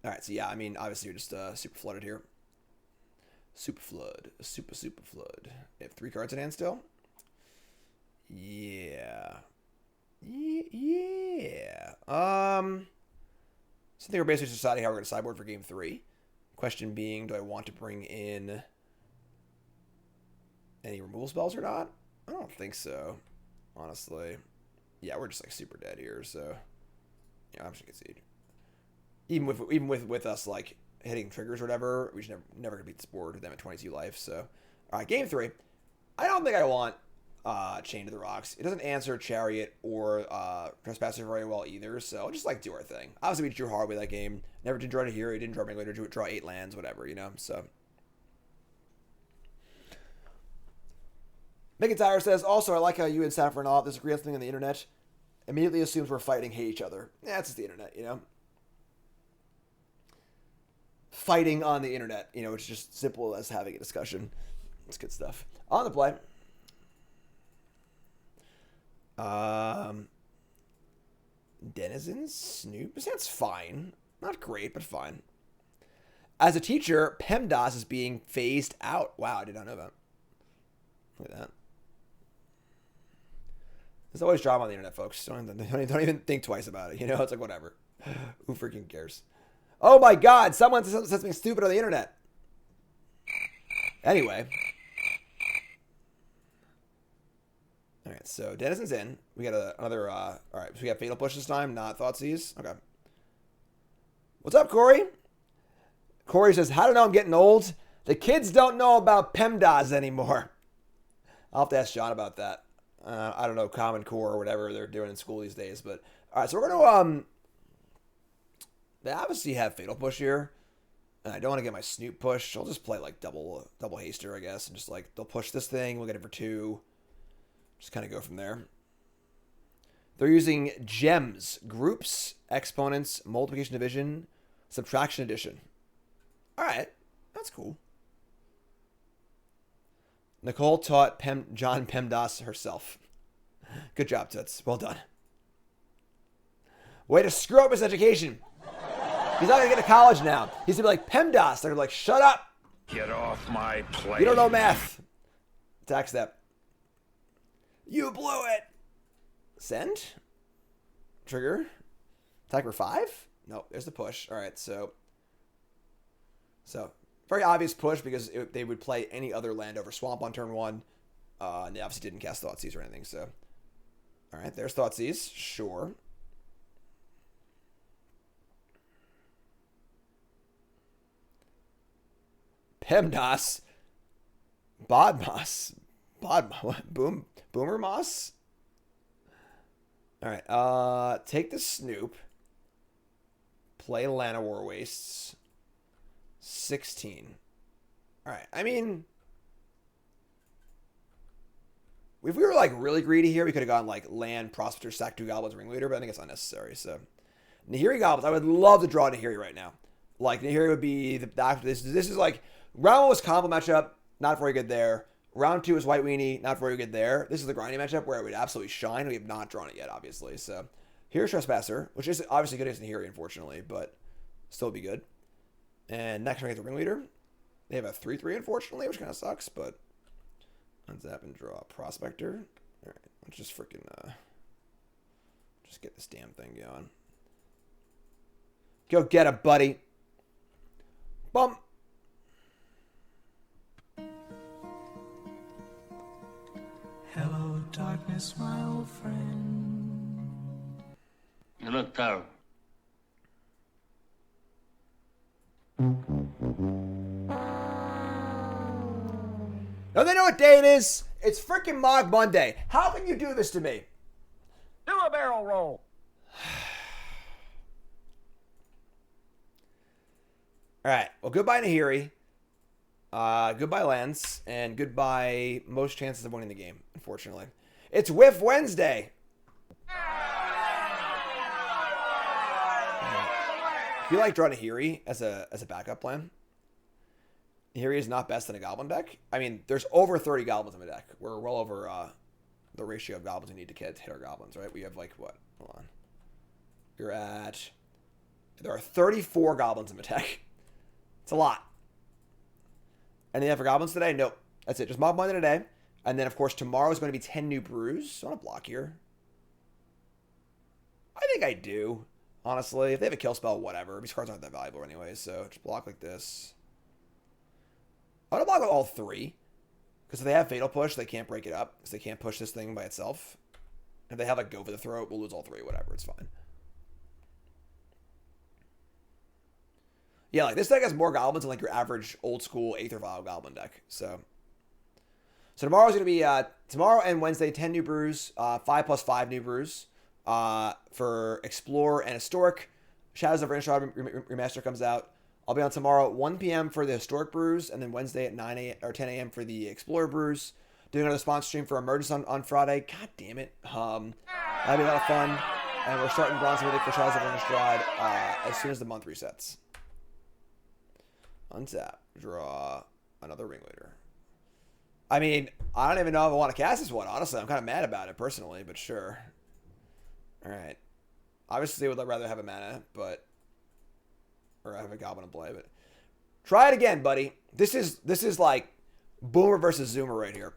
All right, so yeah, I mean, obviously you're just super flooded here. Super flood. Super flood. They have 3 cards in hand still? Yeah. Yeah. So I think we're basically deciding how we're going to sideboard for game 3. Question being, do I want to bring in any removal spells or not? I don't think so, honestly. Yeah, we're just like super dead here, so yeah, I'm just gonna concede. Even with us like hitting triggers or whatever, we should never gonna beat this board with them at 22 life. So, all right, game 3. I don't think I want Chain to the Rocks. It doesn't answer Chariot or Trespasser very well either, so I'll just like do our thing. Obviously, we drew hard with that game. Never did draw to hero, didn't draw Ringleader, draw 8 lands, whatever, you know. So. McIntyre says, also, I like how you and Saffron all disagree on something on the internet. Immediately assumes we're fighting, hate each other. Yeah, it's just the internet, you know? Fighting on the internet, you know, it's just simple as having a discussion. It's good stuff. On the play. Denizens, Snoop. This sounds fine. Not great, but fine. As a teacher, PEMDAS is being phased out. Wow, I did not know that. Look at that. There's always drama on the internet, folks. Don't even think twice about it. You know, it's like, whatever. Who freaking cares? Oh my God, someone said something stupid on the internet. Anyway. All right, so Denizens in. We got another, all right, so we got Fatal Push this time, not Thoughtseize. Okay. What's up, Corey? Corey says, how do I know I'm getting old? The kids don't know about PEMDAS anymore. I'll have to ask John about that. I don't know, Common Core or whatever they're doing in school these days. But, all right, so we're going to, they obviously have Fatal Push here. And I don't want to get my Snoop push. I'll just play, like, double haster, I guess. And just, like, they'll push this thing. We'll get it for 2. Just kind of go from there. They're using gems, groups, exponents, multiplication division, subtraction addition. All right, that's cool. Nicole taught John PEMDAS herself. Good job, Toots. Well done. Way to screw up his education. He's not going to get to college now. He's going to be like, PEMDAS. They're like, shut up. Get off my plate. You don't know math. Attack step. You blew it. Send. Trigger. Attack for 5? No, there's the push. All right, so very obvious push because they would play any other land over Swamp on turn 1. And they obviously didn't cast Thoughtseize or anything, so. All right, there's Thoughtseize. Sure. PEMDAS. Bodmas. Boomer Moss? All right, take the Snoop. Play Llanowar Wastes. 16. All right, I mean, if we were like really greedy here, we could have gone like land, Prospector, sack 2 Goblins, Ringleader, but I think it's unnecessary. So, Nahiri Goblins, I would love to draw Nahiri right now. Like, Nahiri would be the after this. This is like, round 1 was combo matchup, not very good there. Round 2 is White Weenie, not very good there. This is the grinding matchup where it would absolutely shine. We have not drawn it yet, obviously. So, here's Trespasser, which is obviously good against Nahiri, unfortunately, but still be good. And next turn, we get the Ringleader. They have a 3/3, unfortunately, which kind of sucks, but untap and draw a Prospector. All right, let's just freaking just get this damn thing going. Go get it, buddy. Bump. Hello, darkness, my old friend. You look terrible. Now they know what day it is. It's freaking Mogg Monday. How can you do this to me? Do a barrel roll. All right. Well, goodbye Nahiri. Goodbye lands, and goodbye most chances of winning the game. Unfortunately, it's Whiff Wednesday. If you like drawing Nahiri as a backup plan, Nahiri is not best in a Goblin deck. I mean, there's over 30 Goblins in the deck. We're well over the ratio of Goblins we need to hit our Goblins, right? We have like what? Hold on. You're at. There are 34 Goblins in the deck. It's a lot. Anything for Goblins today? Nope. That's it. Just Mogg Monday today. And then, of course, tomorrow is going to be 10 new brews. So I want to block here. I think I do. Honestly, if they have a kill spell, whatever. These cards aren't that valuable anyway, so just block like this. I want to block with all 3. Because if they have Fatal Push, they can't break it up. Because they can't push this thing by itself. If they have like Go for the Throat, we'll lose all 3, whatever. It's fine. Yeah, like this deck has more Goblins than like your average old school Aether Vial Goblin deck. So tomorrow's going to be, tomorrow and Wednesday, 10 new brews, 5+5 new brews for Explore and Historic. Shadows of Innistrad Remaster comes out. I'll be on tomorrow at 1 p.m. for the Historic brews, and then Wednesday at 9 a.m. or 10 a.m. for the Explorer brews. Doing another sponsor stream for Emergence on Friday. God damn it. That'll be a lot of fun. And we're starting Bronze Mythic for Shadows of Innistrad as soon as the month resets. Untap. Draw another Ringleader. I mean, I don't even know if I want to cast this one, honestly. I'm kind of mad about it personally, but sure. All right. Obviously, I would rather have a mana, but or have a goblin to play. But try it again, buddy. This is like Boomer versus Zoomer right here.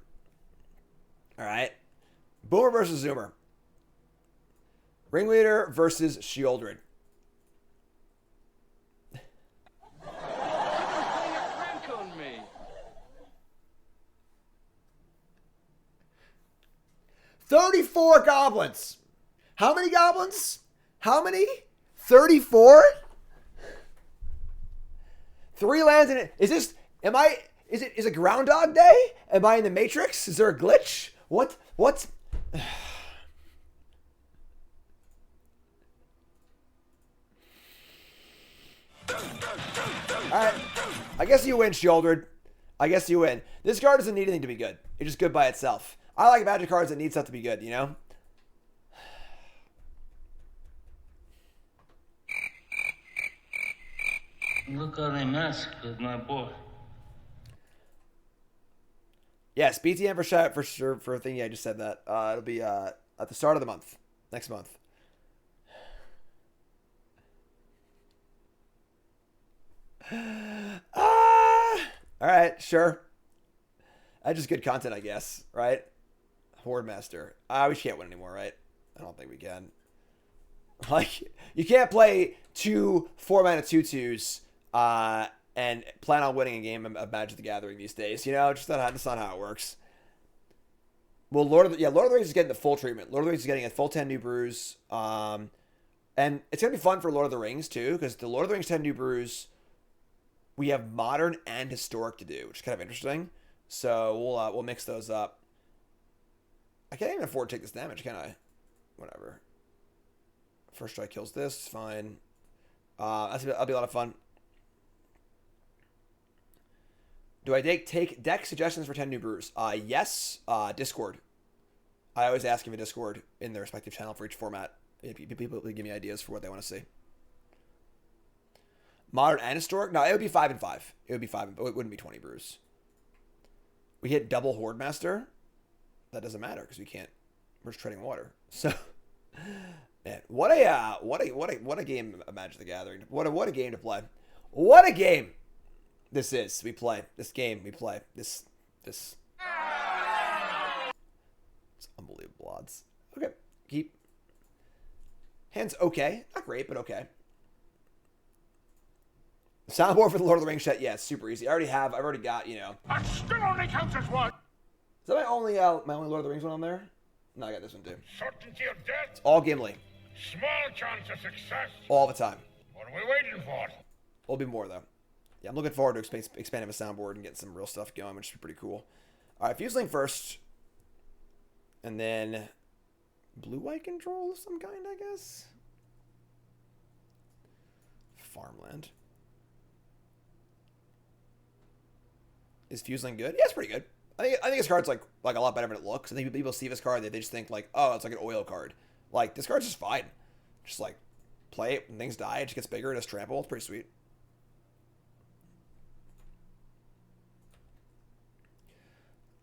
All right, Boomer versus Zoomer. Ringleader versus Shieldred. Prank on me. 34 goblins. How many goblins? How many? 34? 3 lands in it. Is this, is it Groundhog Day? Am I in the Matrix? Is there a glitch? What? Alright. I guess you win, Shieldred. I guess you win. This card doesn't need anything to be good. It's just good by itself. I like Magic cards that need stuff to be good, you know? Look how they mess with my boy. Yes, BTM for sure for a thing. Yeah, I just said that. It'll be at the start of the month. Next month. Alright, sure. That's just good content, I guess, right? Horde Master. We can't win anymore, right? I don't think we can. Like, you can't play 2 4-mana 2/2s and plan on winning a game of Magic the Gathering these days. You know, that's not how it works. Well, Lord of the Rings is getting the full treatment. Lord of the Rings is getting a full 10 new brews. And it's going to be fun for Lord of the Rings, too, because the Lord of the Rings 10 new brews, we have modern and historic to do, which is kind of interesting. So we'll mix those up. I can't even afford to take this damage, can I? Whatever. First strike kills this. Fine. That'll be a lot of fun. Do I take deck suggestions for 10 new brews? Yes. Discord. I always ask him in Discord in their respective channel for each format. People give me ideas for what they want to see. Modern and historic? No, it would be 5 and 5. It would be 5, but it wouldn't be 20 brews. We hit double Horde Master. That doesn't matter because we can't. We're just treading water. So, man, what a game of Magic the Gathering. What a game to play. What a game this is. We play this game. We play this. It's unbelievable odds. Okay, keep hands okay. Not great, but okay. Soundboard for the Lord of the Rings set. Yeah, it's super easy. I've already got, you know. That still only counts as one. Is that my only Lord of the Rings one on there? No, I got this one too. Certainty of death. All Gimli. Small chance of success. All the time. What are we waiting for? There'll be more though. Yeah, I'm looking forward to expanding the soundboard and getting some real stuff going, which is pretty cool. All right, Fuseling first. And then blue-white control of some kind, I guess. Farmland. Is Fuseling good? Yeah, it's pretty good. I think this card's like a lot better than it looks. I think people see this card, they just think like, oh, it's like an oil card. Like, this card's just fine. Just like play it when things die, it just gets bigger, it has trample. It's pretty sweet.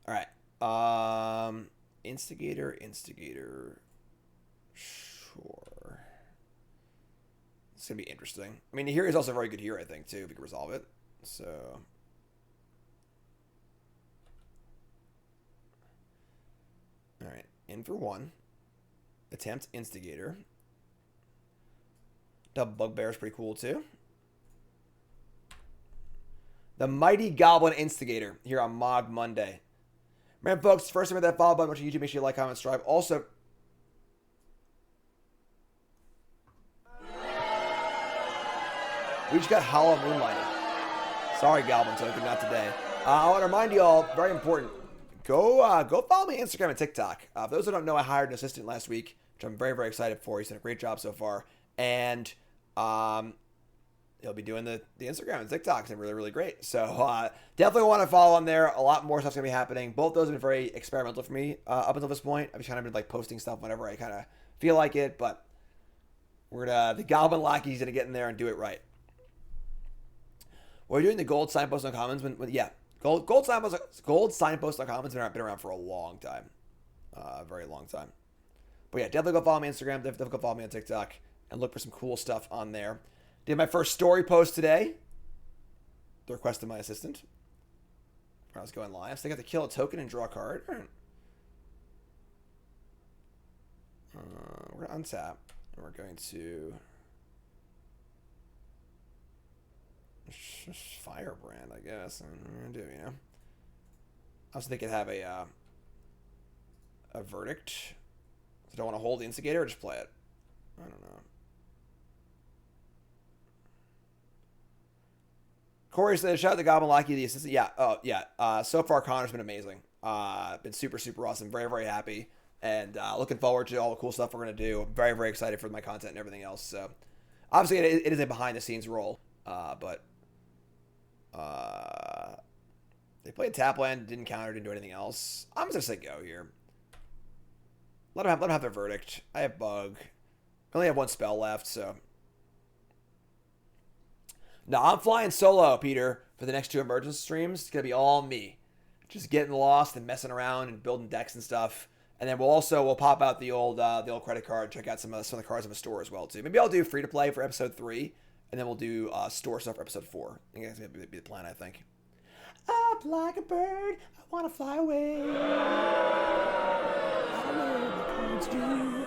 Alright. Instigator. Sure. It's gonna be interesting. I mean, Nahiri is also very good here, I think, too, if we can resolve it. So alright, in for 1. Attempt Instigator. Double Bugbear is pretty cool too. The Mighty Goblin Instigator here on Mogg Monday. Remember, folks, first time hit that follow button, watching YouTube, make sure you like, comment, subscribe. Also, we just got Hollow Moonlighted. Sorry, Goblin Token, not today. I want to remind you all, very important, go follow me on Instagram and TikTok. For those who don't know, I hired an assistant last week, which I'm very, very excited for. He's done a great job so far. And he'll be doing the Instagram and TikToks, and really, really great. So definitely want to follow him there. A lot more stuff's going to be happening. Both those have been very experimental for me up until this point. I've just kind of been like posting stuff whenever I kind of feel like it. But the Goblin Lackey's going to get in there and do it right. We're doing the gold signpost on commons. Gold signpost on commons have been around for a long time. Very long time. But yeah, definitely go follow me on Instagram. Definitely go follow me on TikTok. and look for some cool stuff on there. Did my first story post today. The request of my assistant. When I was going live. So they got to kill a token and draw a card. All right. We're going to untap. And we're going to... Firebrand, I guess. I'm going to do, you know. I was thinking have a verdict. So don't want to hold the instigator or just play it. I don't know. Corey said, shout out to Goblin Ringleaders, the assistant. Yeah, oh, yeah. So far, Connor's been amazing. Been super, super awesome. Very, very happy. And looking forward to all the cool stuff we're going to do. I'm very, very excited for my content and everything else. So, obviously, it is a behind-the-scenes role. But they played Tapland, didn't counter, didn't do anything else. I'm just going to say go here. Let them have their verdict. I have Bug. I only have one spell left, so... No, I'm flying solo, Peter, for the next 2 emergence streams. It's going to be all me. Just getting lost and messing around and building decks and stuff. And then we'll pop out the old credit card, check out some of the cards in the store as well, too. Maybe I'll do free-to-play for episode 3, and then we'll do store stuff for episode 4. I think that's going to be the plan, I think. Up like a bird, I want to fly away. I don't know what cards do.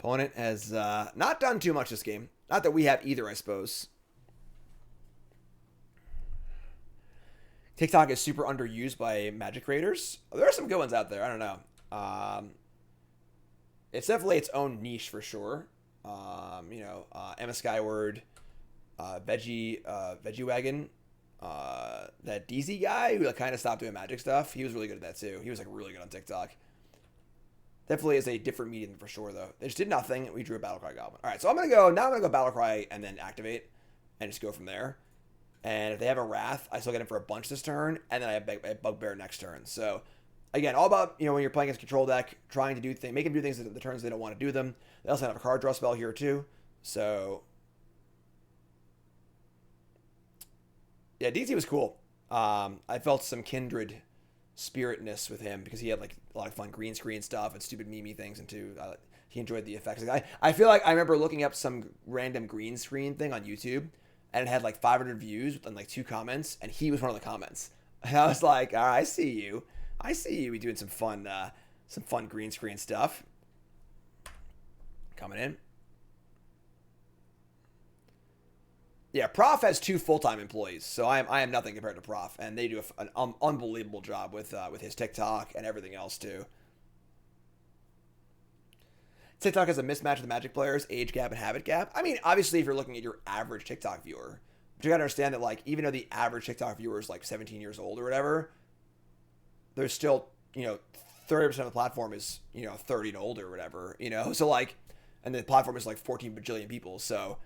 Opponent has not done too much this game. Not that we have either, I suppose. TikTok is super underused by Magic creators. There are some good ones out there. I don't know. It's definitely its own niche for sure. Emma Skyward, Veggie Wagon, that DZ guy who kind of stopped doing Magic stuff. He was really good at that too. He was really good on TikTok. Definitely is a different medium for sure, though. They just did nothing. We drew a Battlecry Goblin. All right, so I'm going to go Battlecry and then activate and just go from there. And if they have a Wrath, I still get him for a bunch this turn, and then I have Bugbear next turn. So, again, all about, when you're playing against a control deck, trying to do things, make them do things at the turns they don't want to do them. They also have a card draw spell here, too. So, yeah, DZ was cool. I felt some kindred spiritness with him because he had a lot of fun green screen stuff and stupid meme things, and too he enjoyed the effects. I feel like I remember looking up some random green screen thing on YouTube, and it had 500 views and 2 comments, and he was one of the comments. And I was like, all right, I see you. We doing some fun green screen stuff. Coming in. Yeah, Prof has 2 full-time employees, so I am nothing compared to Prof, and they do an unbelievable job with his TikTok and everything else too. TikTok has a mismatch of the Magic players, age gap and habit gap. I mean, obviously, if you're looking at your average TikTok viewer, but you gotta understand that even though the average TikTok viewer is 17 years old or whatever, there's still 30% of the platform is 30 and older or whatever, so and the platform is 14 bajillion people, so.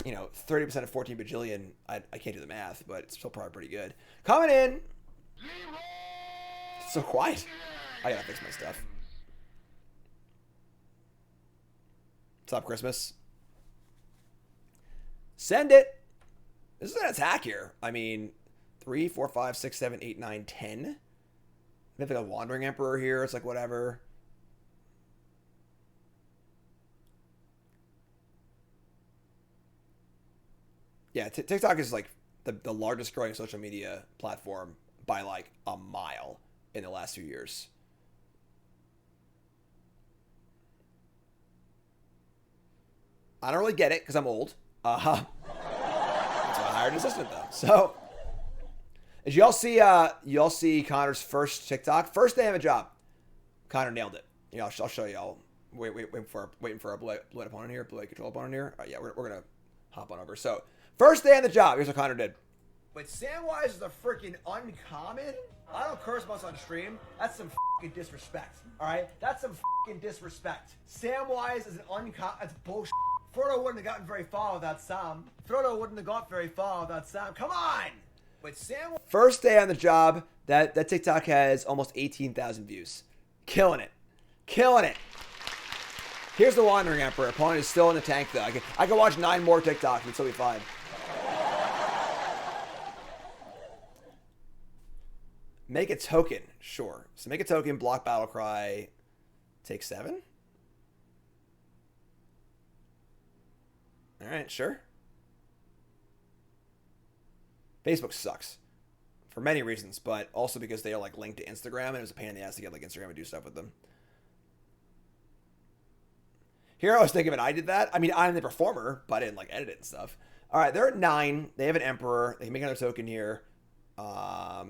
30% of 14 bajillion, I can't do the math, but it's still probably pretty good. Coming in. It's so quiet. I gotta fix my stuff. What's up, Christmas? Send it. This is an attack here. I mean, 3, 4, 5, 6, 7, 8, 9, 10. Maybe a Wandering Emperor here. It's whatever. Yeah, TikTok is the largest growing social media platform by a mile in the last few years. I don't really get it because I'm old. That's why I hired an assistant though. So, as y'all see Connor's first TikTok, first day of a job. Connor nailed it. I'll show y'all. Waiting for our blue opponent here, blue control opponent here. Yeah, we're gonna hop on over. So. First day on the job. Here's what Connor did. Wait, Samwise is a freaking uncommon? I don't curse much on stream. That's some fucking disrespect. Alright? That's some fucking disrespect. Samwise is an uncommon. That's bullshit. Frodo wouldn't have gotten very far without Sam. Come on! Wait, Samwise. First day on the job. That TikTok has almost 18,000 views. Killing it. Here's the Wandering Emperor. Opponent is still in the tank, though. I can watch 9 more TikToks and still be fine. Make a token. Sure. So make a token, block Battlecry. Take 7? All right, sure. Facebook sucks for many reasons, but also because they are like linked to Instagram, and it was a pain in the ass to get like Instagram to do stuff with them. Here I was thinking, I did that. I mean, I'm the performer, but I didn't like edit it and stuff. All right, they're at 9. They have an Emperor. They can make another token here. I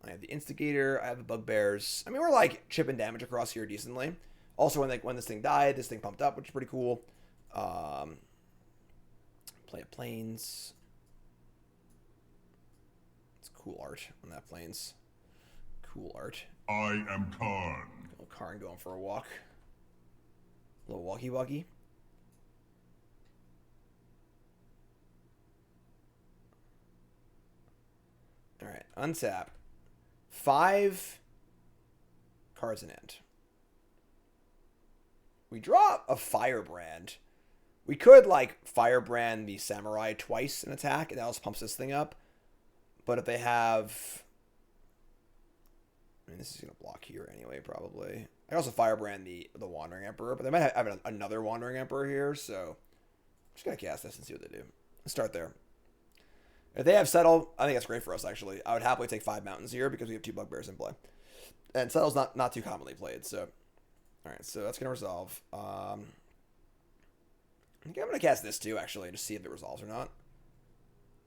have the Instigator. I have the Bugbears. I mean, we're like chipping damage across here decently. Also, when this thing died, this thing pumped up, which is pretty cool. Play a Plains. It's cool art on that Plains. Cool art. I am Karn. Little Karn going for a walk. Little walkie-walkie. All right, untap. 5 cards in hand. We draw a Firebrand. We could, like, Firebrand the Samurai twice in attack, and that also pumps this thing up. But if they have... I mean, this is going to block here anyway, probably. I can also Firebrand the Wandering Emperor, but they might have another Wandering Emperor here, so... I'm just going to cast this and see what they do. Let's start there. If they have Settle, I think that's great for us, actually. I would happily take 5 Mountains here because we have 2 Bugbears in play. And Settle's not too commonly played, so... Alright, so that's going to resolve. I think I'm going to cast this too, actually, to see if it resolves or not.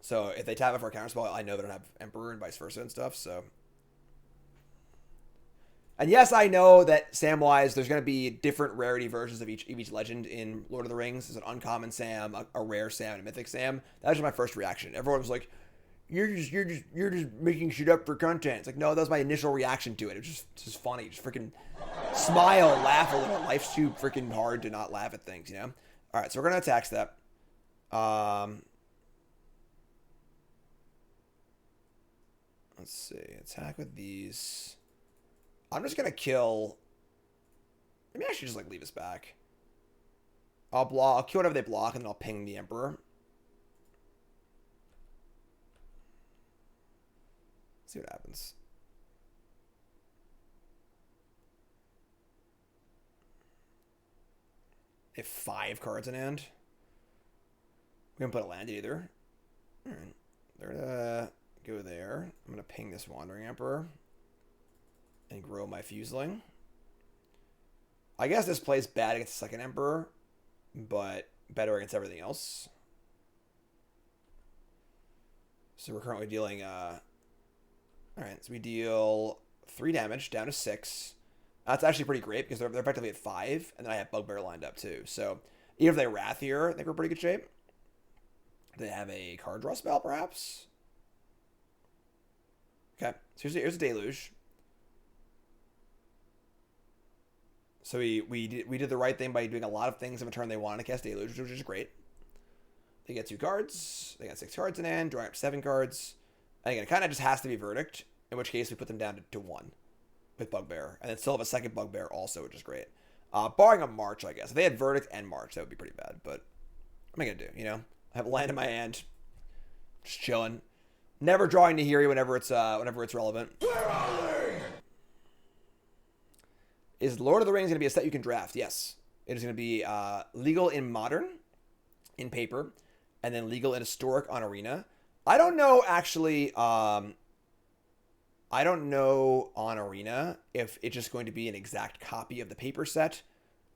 So if they tap it for a counterspell, I know they don't have Emperor and vice versa and stuff, so... And yes, I know that Samwise, there's going to be different rarity versions of each legend in Lord of the Rings. There's an uncommon Sam, a rare Sam, and a mythic Sam. That was just my first reaction. Everyone was like, you're just making shit up for content. It's like, no, that was my initial reaction to it. It was just funny. Just freaking smile, laugh a little. Life's too freaking hard to not laugh at things, you know? All right, so we're going to attack step. Let's see. Attack with these. I'm just going to kill... Maybe I should just, like, leave this back. I'll kill whatever they block, and then I'll ping the Emperor. See what happens. They have 5 cards in hand. We haven't put a land either. Alright. They're gonna go there. I'm gonna ping this Wandering Emperor. And grow my Fuseling. I guess this plays bad against the second Emperor, but better against everything else. So we're currently dealing... Alright, so we deal 3 damage, down to 6. That's actually pretty great, because they're effectively at 5, and then I have Bugbear lined up too. So, even if they Wrath here, I think we're in pretty good shape. Do they have a card draw spell, perhaps? Okay, so here's a Deluge. So we did the right thing by doing a lot of things in a turn they wanted to cast Deluge, which is great. They get 2 cards. They got 6 cards in hand, drawing up 7 cards. And again, it kind of just has to be Verdict, in which case we put them down to 1 with Bugbear. And then still have a second Bugbear also, which is great. Barring a March, I guess. If they had Verdict and March, that would be pretty bad. But what am I going to do, you know? I have a land in my hand. Just chilling. Never drawing Nahiri whenever it's relevant. Is Lord of the Rings going to be a set you can draft? Yes. It is going to be legal in Modern, in Paper, and then legal in Historic on Arena. I don't know, actually, I don't know on Arena if it's just going to be an exact copy of the Paper set,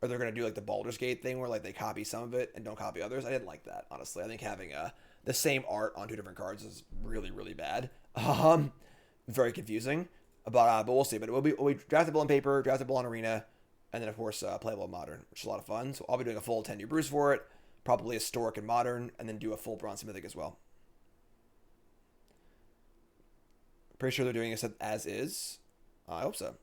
or they're going to do like the Baldur's Gate thing where like they copy some of it and don't copy others. I didn't like that, honestly. I think having the same art on 2 different cards is really, really bad. Very confusing. But we'll see. But we'll be draftable in Paper, draftable on Arena, and then, of course, playable in Modern, which is a lot of fun. So I'll be doing a full 10-year Bruce for it, probably Historic and Modern, and then do a full Bronze Mythic as well. Pretty sure they're doing it as is. I hope so.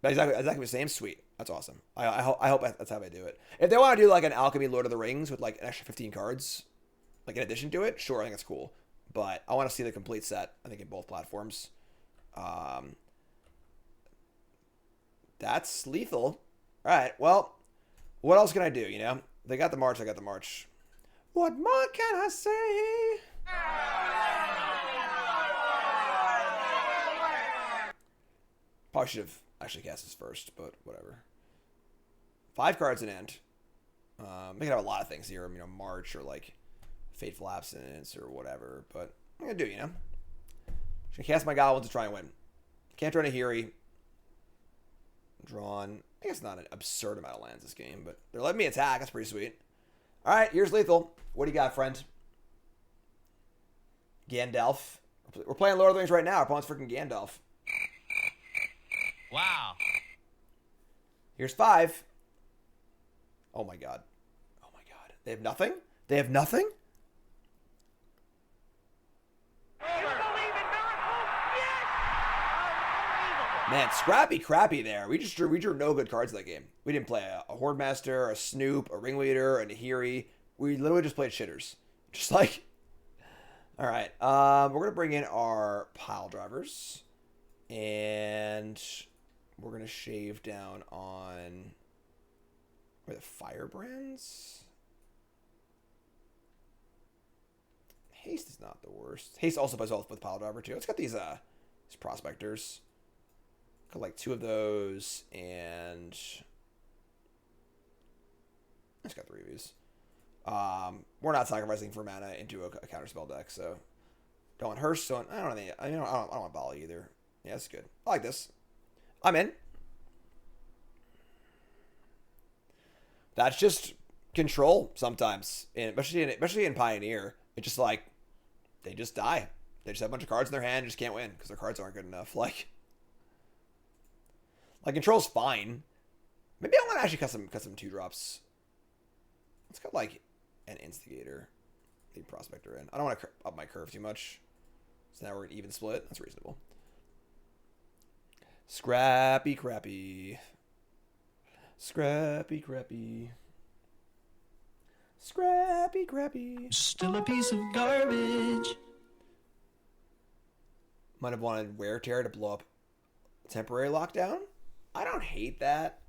But exactly the same? Sweet. That's awesome. I hope that's how they do it. If they want to do like an Alchemy Lord of the Rings with like an extra 15 cards, like in addition to it, sure, I think that's cool. But I want to see the complete set, I think, in both platforms. That's lethal. Alright, well, what else can I do, you know? They got the March, I got the March. What more can I say? Probably should have actually cast this first, but whatever. 5 cards in hand. We can have a lot of things here, you know, March or like Fateful Absence or whatever. But I'm gonna do, you know. Just gonna cast my Goblins to try and win. Can't draw Nahiri. Drawn. I guess not an absurd amount of lands this game, but they're letting me attack. That's pretty sweet. All right, here's lethal. What do you got, friend? Gandalf. We're playing Lord of the Rings right now. Our opponent's freaking Gandalf. Wow. Here's 5. Oh my god. Oh my god. They have nothing? They have nothing? Man, scrappy crappy there. We drew no good cards in that game. We didn't play a Horde Master, a Snoop, a Ringleader, a Nahiri. We literally just played shitters. Just like... Alright, we're going to bring in our pile drivers. And we're going to shave down on... Where the Firebrands? Haste is not the worst. Haste also plays well with pile driver too. Let's get these prospectors. Got like 2 of those, and let's got 3 of these. We're not sacrificing for mana into a counterspell deck, so don't want Hearse. So I don't want Bali either. Yeah, that's good. I like this. I'm in. That's just control sometimes, and especially in Pioneer. It's just like they just die. They just have a bunch of cards in their hand, and just can't win because their cards aren't good enough. Like control's fine. Maybe I want to actually cut some 2-drops. Let's cut like an Instigator. Leave Prospector in. I don't want to up my curve too much. So now we're an even split. That's reasonable. Scrappy crappy. Scrappy crappy. Scrappy crappy. Still a piece of garbage. Might have wanted Wear Tear to blow up temporary lockdown. I don't hate that.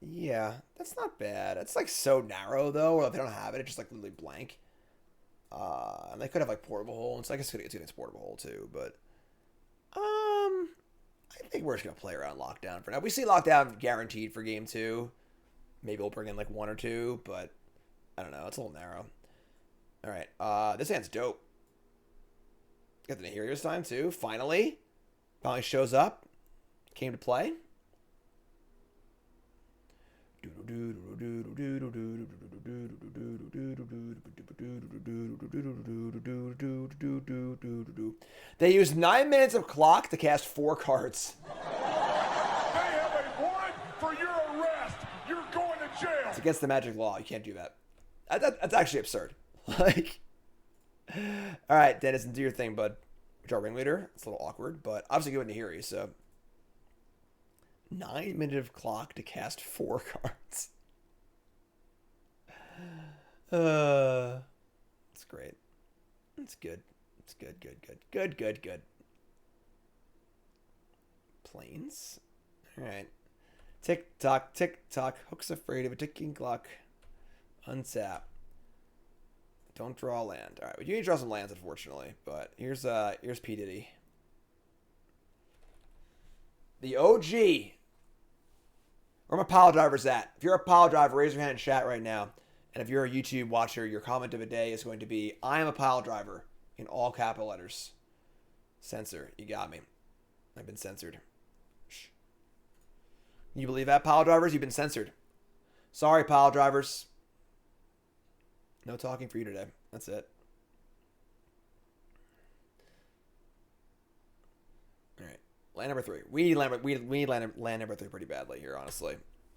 Yeah, that's not bad. It's like so narrow though, or if they don't have it, it's just like literally blank. And they could have like Portable Hole, and so I guess it's gonna Portable Hole too, but I think we're just gonna play around lockdown for now. We see lockdown guaranteed for game 2. Maybe we'll bring in like 1 or 2, but I don't know. It's a little narrow. All right, this hand's dope. Got the Nahiri this time too. Finally shows up. Came to play. They use 9 minutes of clock to cast 4 cards. They have a warrant for your arrest. You're going to jail. It's against the magic law. You can't do that. That's actually absurd. Like, all right, Dennis, do your thing, bud. Draw Ringleader. It's a little awkward, but obviously good with Nahiri, so 9 minutes of clock to cast 4 cards. It's great. It's good. It's good. Planes. All right. Tick tock, tick tock. Hook's afraid of a ticking clock. Untap. Don't draw land. All right, we do need to draw some lands, unfortunately. But here's P Diddy, the OG. Where my pile drivers at? If you're a pile driver, raise your hand in chat right now. And if you're a YouTube watcher, your comment of the day is going to be, I am a pile driver, in all capital letters. Censor. You got me. I've been censored. Shh. You believe that, pile drivers? You've been censored. Sorry, pile drivers. No talking for you today. That's it. All right. Land number 3. We need land number 3 pretty badly here, honestly.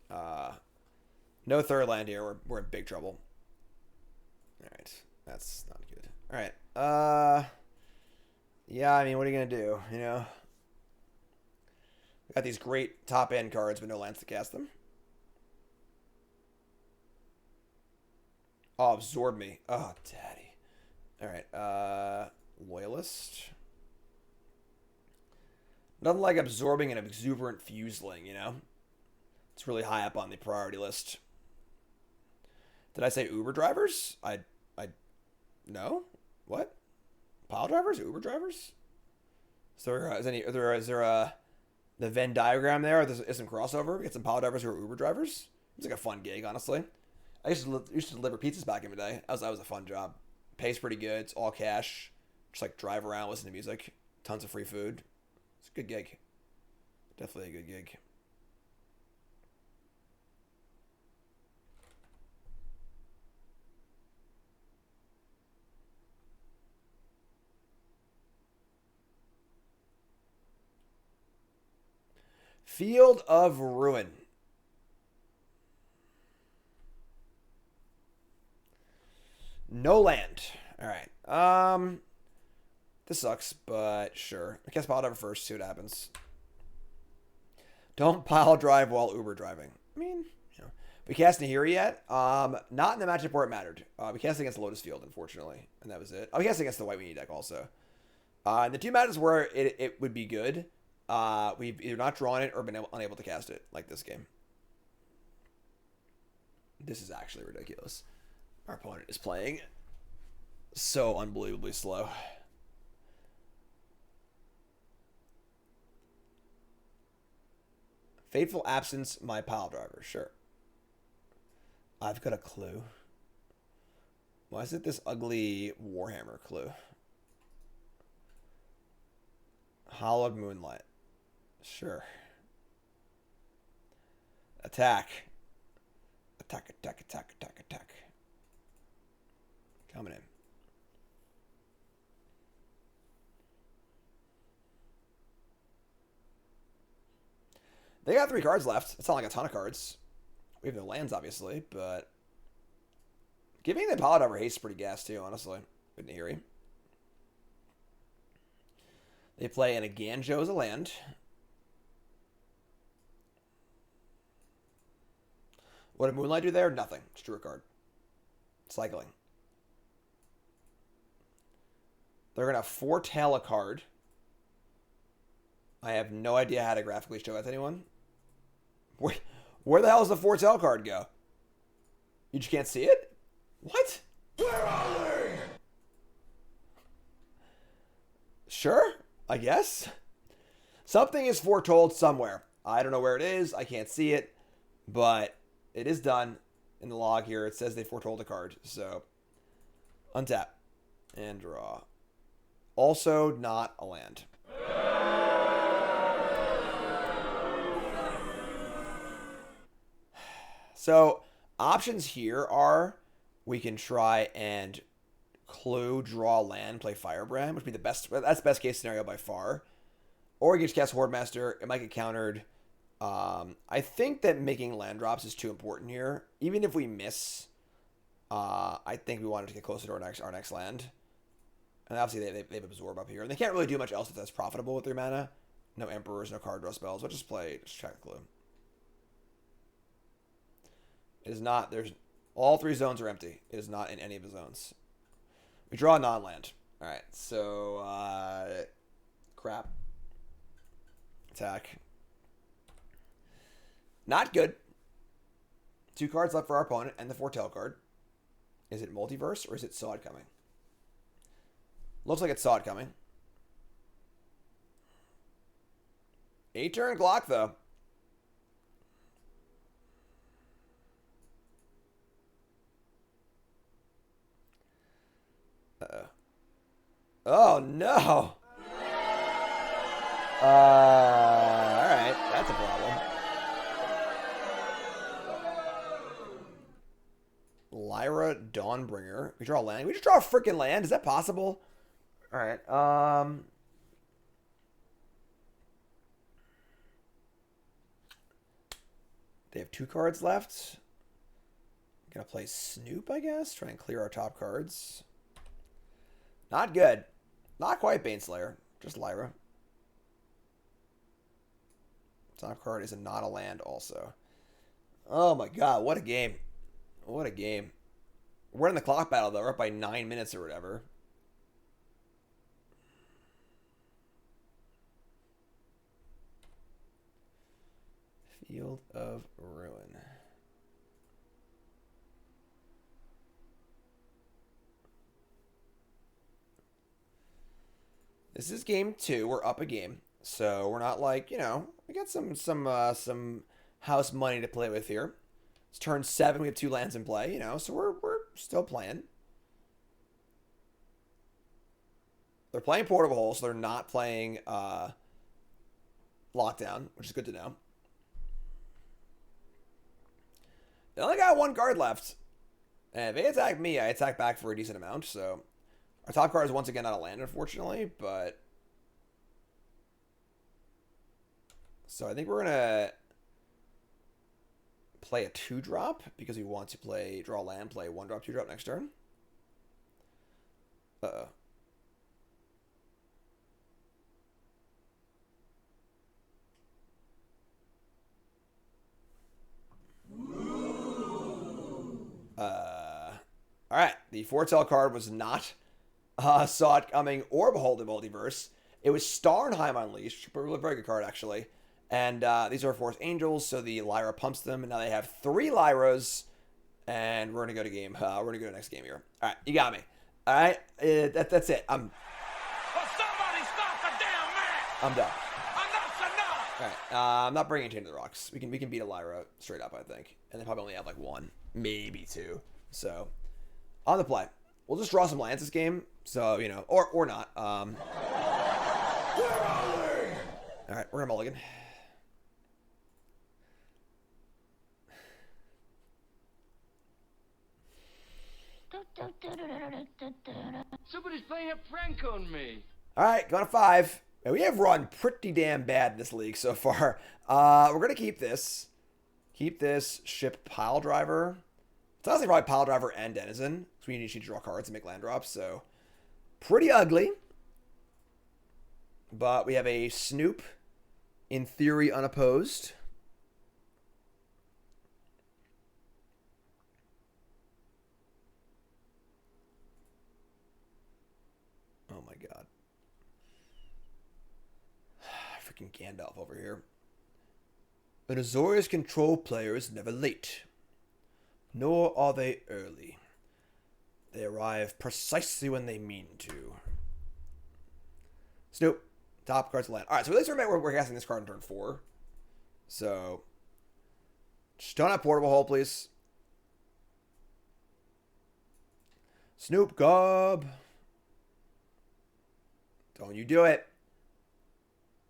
No third land here. We're in big trouble. All right. That's not good. All right. Yeah, I mean, what are you going to do? You know? We got these great top end cards, but no lands to cast them. Oh, absorb me. Oh, daddy. All right. Loyalist. Nothing like absorbing an exuberant fuseling, you know? It's really high up on the priority list. Did I say Uber drivers? No? What? Pile drivers? Uber drivers? Is there a the Venn diagram there? Is some crossover? Get some pile drivers who are Uber drivers. It's like a fun gig, honestly. I used to deliver pizzas back in the day. That was a fun job. Pays pretty good. It's all cash. Just like drive around, listen to music. Tons of free food. It's a good gig. Definitely a good gig. Field of Ruin. No land. All right. This sucks, but sure. I cast pile driver first. See what happens. Don't pile drive while Uber driving. I mean, you know. We cast Nahiri yet? Not in the matchup where it mattered. We cast against the Lotus field, unfortunately, and that was it. We cast against the White Weenie deck also. In the two matches where it would be good, we've either not drawn it or been unable to cast it, like this game. This is actually ridiculous. Our opponent is playing so unbelievably slow. Fateful Absence, my pile driver. Sure. I've got a clue. Why is it this ugly Warhammer clue? Hollowed Moonlight. Sure. Attack. Attack, attack, attack, attack, attack. Coming in. They got 3 cards left. It's not like a ton of cards. We have no lands, obviously, but giving the pile driver haste is pretty gas, too, honestly. With Nahiri. They play an Aganjo as a land. What did Moonlight do there? Nothing. Just drew a card. Cycling. They're going to foretell a card. I have no idea how to graphically show that to anyone. Where the hell does the foretell card go? You just can't see it? What? Where are they? Sure, I guess. Something is foretold somewhere. I don't know where it is. I can't see it. But it is done in the log here. It says they foretold a card. So, untap and draw. Also not a land. So, options here are we can try and clue, draw land, play Firebrand, which would be the best. That's the best case scenario by far. Or we can just cast Hordemaster. It might get countered. I think that making land drops is too important here. Even if we miss, I think we wanted to get closer to our next land. And obviously they have Absorb up here. And they can't really do much else that's profitable with their mana. No Emperors, no card draw spells. We'll just check a clue. It is not, all 3 zones are empty. It is not in any of the zones. We draw a non-land. Alright, so, crap. Attack. Not good. 2 cards left for our opponent and the foretell card. Is it Multiverse or is it Sod coming? Looks like it's Sod coming. 8-turn clock, though. Uh-oh. Oh, no. Alright. That's a problem. Lyra Dawnbringer. We draw a land. We just draw a freaking land. Is that possible? Alright. They have 2 cards left. Gonna play Snoop, I guess. Try and clear our top cards. Not good. Not quite Baneslayer. Just Lyra. Top card is not a land also. Oh my god, what a game. What a game. We're in the clock battle though. We're up by 9 minutes or whatever. Field of Ruin. This is game 2. We're up a game. So we're not like, you know, we got some house money to play with here. It's turn 7. We have 2 lands in play, you know, so we're still playing. They're playing Portable Hole, so they're not playing Lockdown, which is good to know. They only got 1 card left. And if they attack me, I attack back for a decent amount, so our top card is once again not a land, unfortunately, but so I think we're gonna play a 2-drop because we want to play draw land, play 1-drop, 2-drop next turn. Uh-oh. All right, the Foretell card was not Saw It Coming or Behold the Multiverse. It was Starnheim Unleashed, a very good card, actually. And these are Force Angels, so the Lyra pumps them, and now they have 3 Lyras, and we're going to go to game. We're going to go to next game here. All right, you got me. All right, that's it. Well, somebody stop the damn man! I'm done. Enough's enough! All right, I'm not bringing Chain to the Rocks. We can beat a Lyra straight up, I think. And they probably only have like 1, maybe 2. So, on the play. We'll just draw some lands this game. So, you know, or not. All right, we're going to mulligan. Somebody's playing a prank on me. All right, going to 5. And we have run pretty damn bad in this league so far. We're going to keep this. Keep this. Ship Pile Driver. It's honestly probably Pile Driver and Denizen. Because we need to draw cards and make land drops. So, pretty ugly. But we have a Snoop. In theory, unopposed. Oh my god. Freaking Gandalf over here. An Azorius control player is never late. Nor are they early. They arrive precisely when they mean to. Snoop. Top cards to land. Alright, so at least we're casting this card on turn 4. So, just don't have Portable Hole, please. Snoop Gob. Don't you do it.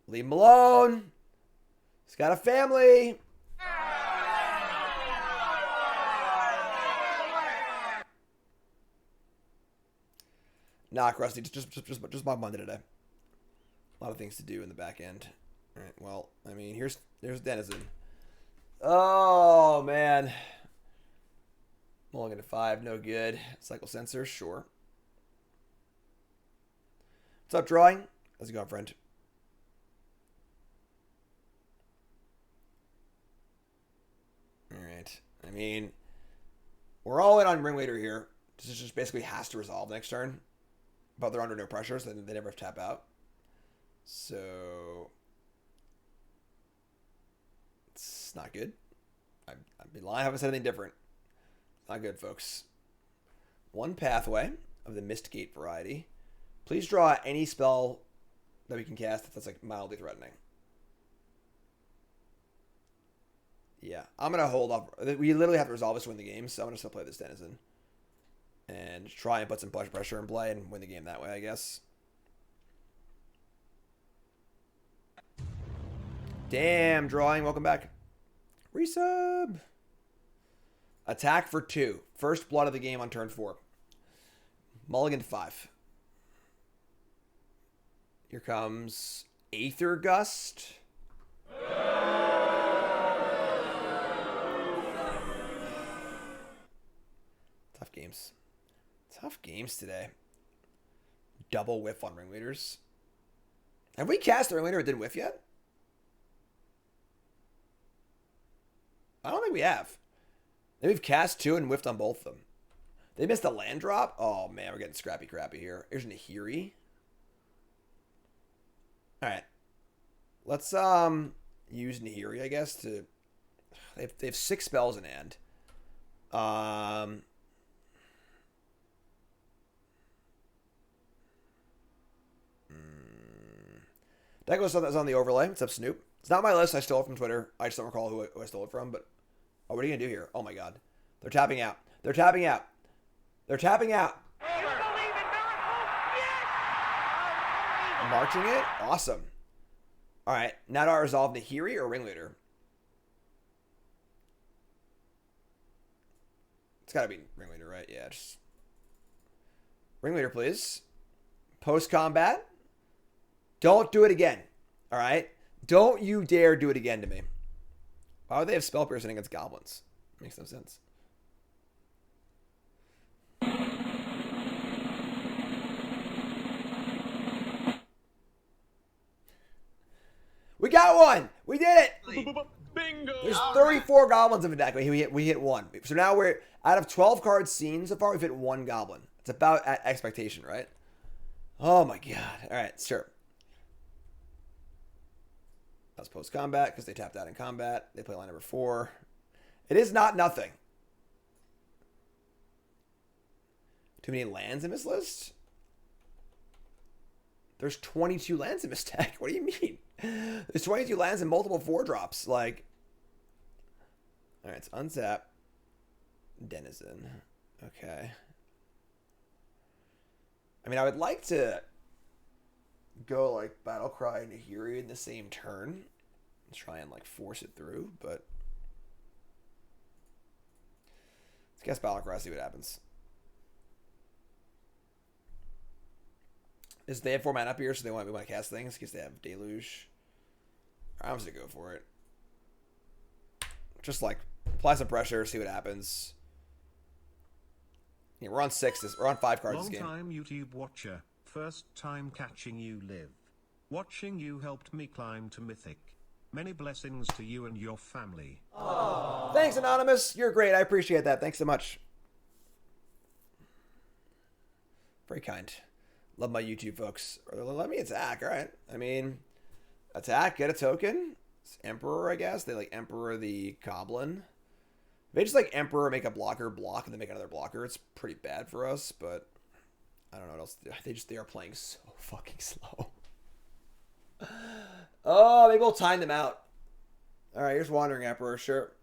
Leave him alone. He's got a family. Nah, Krusty, just Mogg Monday today. A lot of things to do in the back end. All right, well, I mean, here's Denizen. Oh, man. Mulligan to 5, no good. Cycle Sensor, sure. What's up, Drawing? How's it going, friend? All right. I mean, we're all in on Ringleader here. This just basically has to resolve next turn. But they're under no pressure, so they never have to tap out. So, it's not good. I've been lying. I haven't said anything different. Not good, folks. 1 pathway of the Mistgate variety. Please draw any spell that we can cast that's like mildly threatening. Yeah, I'm going to hold off. We literally have to resolve this to win the game, so I'm going to still play this Denizen. And try and put some pressure in play and win the game that way, I guess. Damn, Drawing. Welcome back. Resub. Attack for 2. First blood of the game on turn 4. Mulligan to 5. Here comes Aether Gust. Tough games. Tough games today. Double whiff on Ringleaders. Have we cast a Ringleader that didn't whiff yet? I don't think we have. Then we've cast 2 and whiffed on both of them. They missed a land drop? Oh, man, we're getting scrappy crappy here. Here's Nahiri. Alright. Let's use Nahiri, I guess, to... They have 6 spells in hand. That goes that's on the overlay. What's up, Snoop? It's not my list. I stole it from Twitter. I just don't recall who I stole it from. But oh, what are you gonna do here? Oh my God, they're tapping out. They're tapping out. They're tapping out. Marching it? Awesome. All right, now do I resolve Nahiri or Ringleader? It's got to be Ringleader, right? Yeah, just... Ringleader, please. Post-combat. Don't do it again. All right? Don't you dare do it again to me. Why would they have Spell Piercing against Goblins? Makes no sense. We got one! We did it! Bingo! There's 34 goblins in the deck. We hit one. So now we're, out of 12 cards seen so far, we've hit one goblin. It's about at expectation, right? Oh my God. All right, sure. That's post-combat because they tapped out in combat. They play line number 4. It is not nothing. Too many lands in this list? There's 22 lands in this deck. What do you mean? There's 22 lands and multiple 4-drops. Like, all right, it's untap. Denizen. Okay. I mean, I would like to go like Battlecry and Nahiri in the same turn. Try and like force it through, but let's guess Battlecry, see what happens. They have 4 mana up here, so we want to cast things because they have Deluge. I'm just gonna go for it. Just like apply some pressure, see what happens. Yeah, we're on 6. We're on 5 cards this game. Long time YouTube watcher, first time catching you live. Watching you helped me climb to Mythic. Many blessings to you and your family. Aww. Thanks, Anonymous. You're great. I appreciate that. Thanks so much. Very kind. Love my YouTube folks. Let me attack. All right. I mean, attack, get a token. It's Emperor, I guess. They like Emperor the Goblin. They just like Emperor, make a blocker, block, and then make another blocker. It's pretty bad for us, but I don't know what else to do. They are playing so fucking slow. Oh, maybe we'll time them out. All right, here's Wandering Emperor, sure.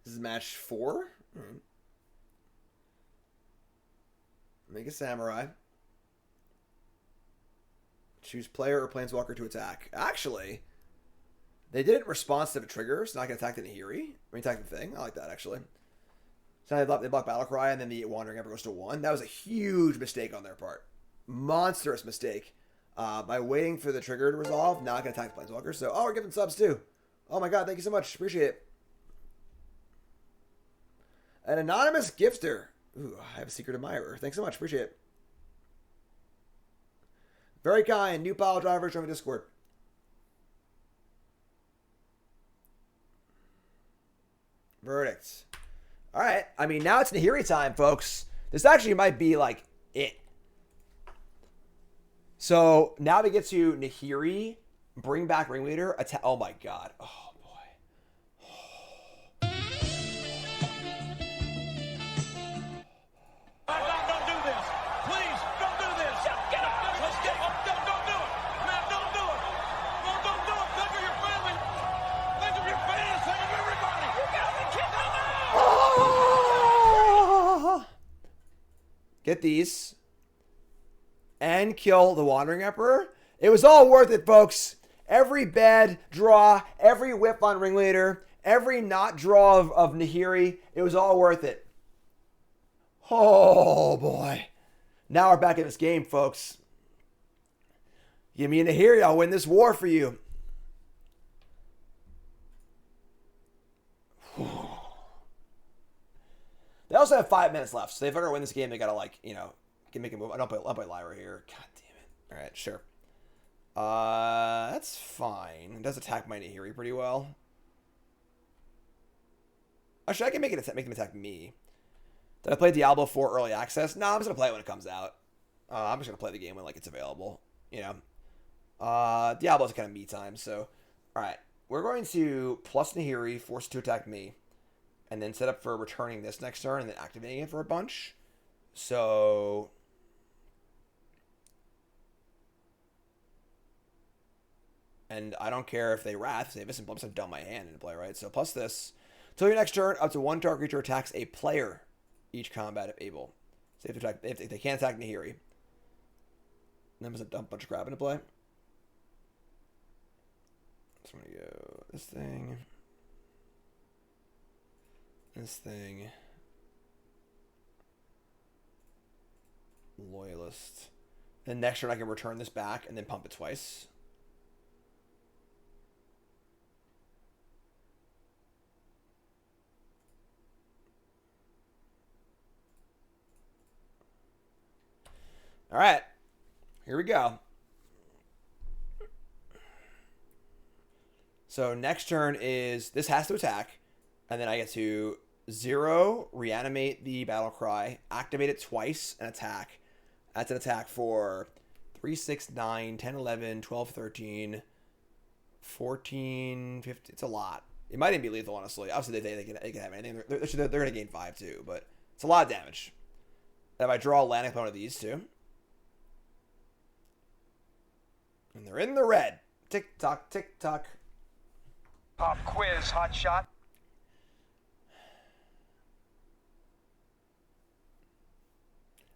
This is match 4. Make a Samurai. Choose player or planeswalker to attack. Actually, they did it in response to the trigger, so not going to attack the Nahiri. I mean, attack the thing. I like that, actually. So they block Battlecry, and then the Wandering Emperor goes to 1. That was a huge mistake on their part. Monstrous mistake. By waiting for the trigger to resolve, not going to attack the planeswalker. So, oh, we're giving subs, too. Oh, my God. Thank you so much. Appreciate it. An anonymous gifter. Ooh, I have a secret admirer. Thanks so much. Appreciate it. Very kind. New pile driver. Join me Discord. Verdict. All right. I mean, now it's Nahiri time, folks. This actually might be like it. So now we get to Nahiri. Bring back Ringleader. Attack. Oh my God. Oh. Get these. And kill the Wandering Emperor. It was all worth it, folks. Every bad draw, every whip on Ringleader, every not draw of Nahiri, it was all worth it. Oh, boy. Now we're back in this game, folks. Give me a Nahiri, I'll win this war for you. They also have 5 minutes left, so if they're going to win this game, they got to, like, you know, make a move. I'll play Lyra here. God damn it. All right, sure. That's fine. It does attack my Nahiri pretty well. Actually, I can make them attack me. Did I play Diablo 4 early access? No, I'm just going to play it when it comes out. I'm just going to play the game when, like, it's available. You know? Diablo's kind of me time, so... Alright. We're going to plus Nahiri, force it to attack me. And then set up for returning this next turn and then activating it for a bunch. So... And I don't care if they Wrath. They have this, I'm just dump my hand into play, right? So plus this. Till your next turn, up to 1 target creature attacks a player each combat if able. So if they can't attack Nahiri. Then there's a dump bunch of crap into play. So I'm going to go this thing. This thing. Loyalist. Then next turn I can return this back and then pump it twice. All right, here we go. So next turn is, this has to attack, and then I get to 0, reanimate the battle cry, activate it twice, and attack. That's an attack for 3, 6, 9, 10, 11, 12, 13, 14, 15. It's a lot. It might even be lethal, honestly. Obviously, they can have anything. They're going to gain 5 too, but it's a lot of damage. And if I draw a landing upon one of these two, and they're in the red. Tick tock, tick tock. Pop quiz, hot shot.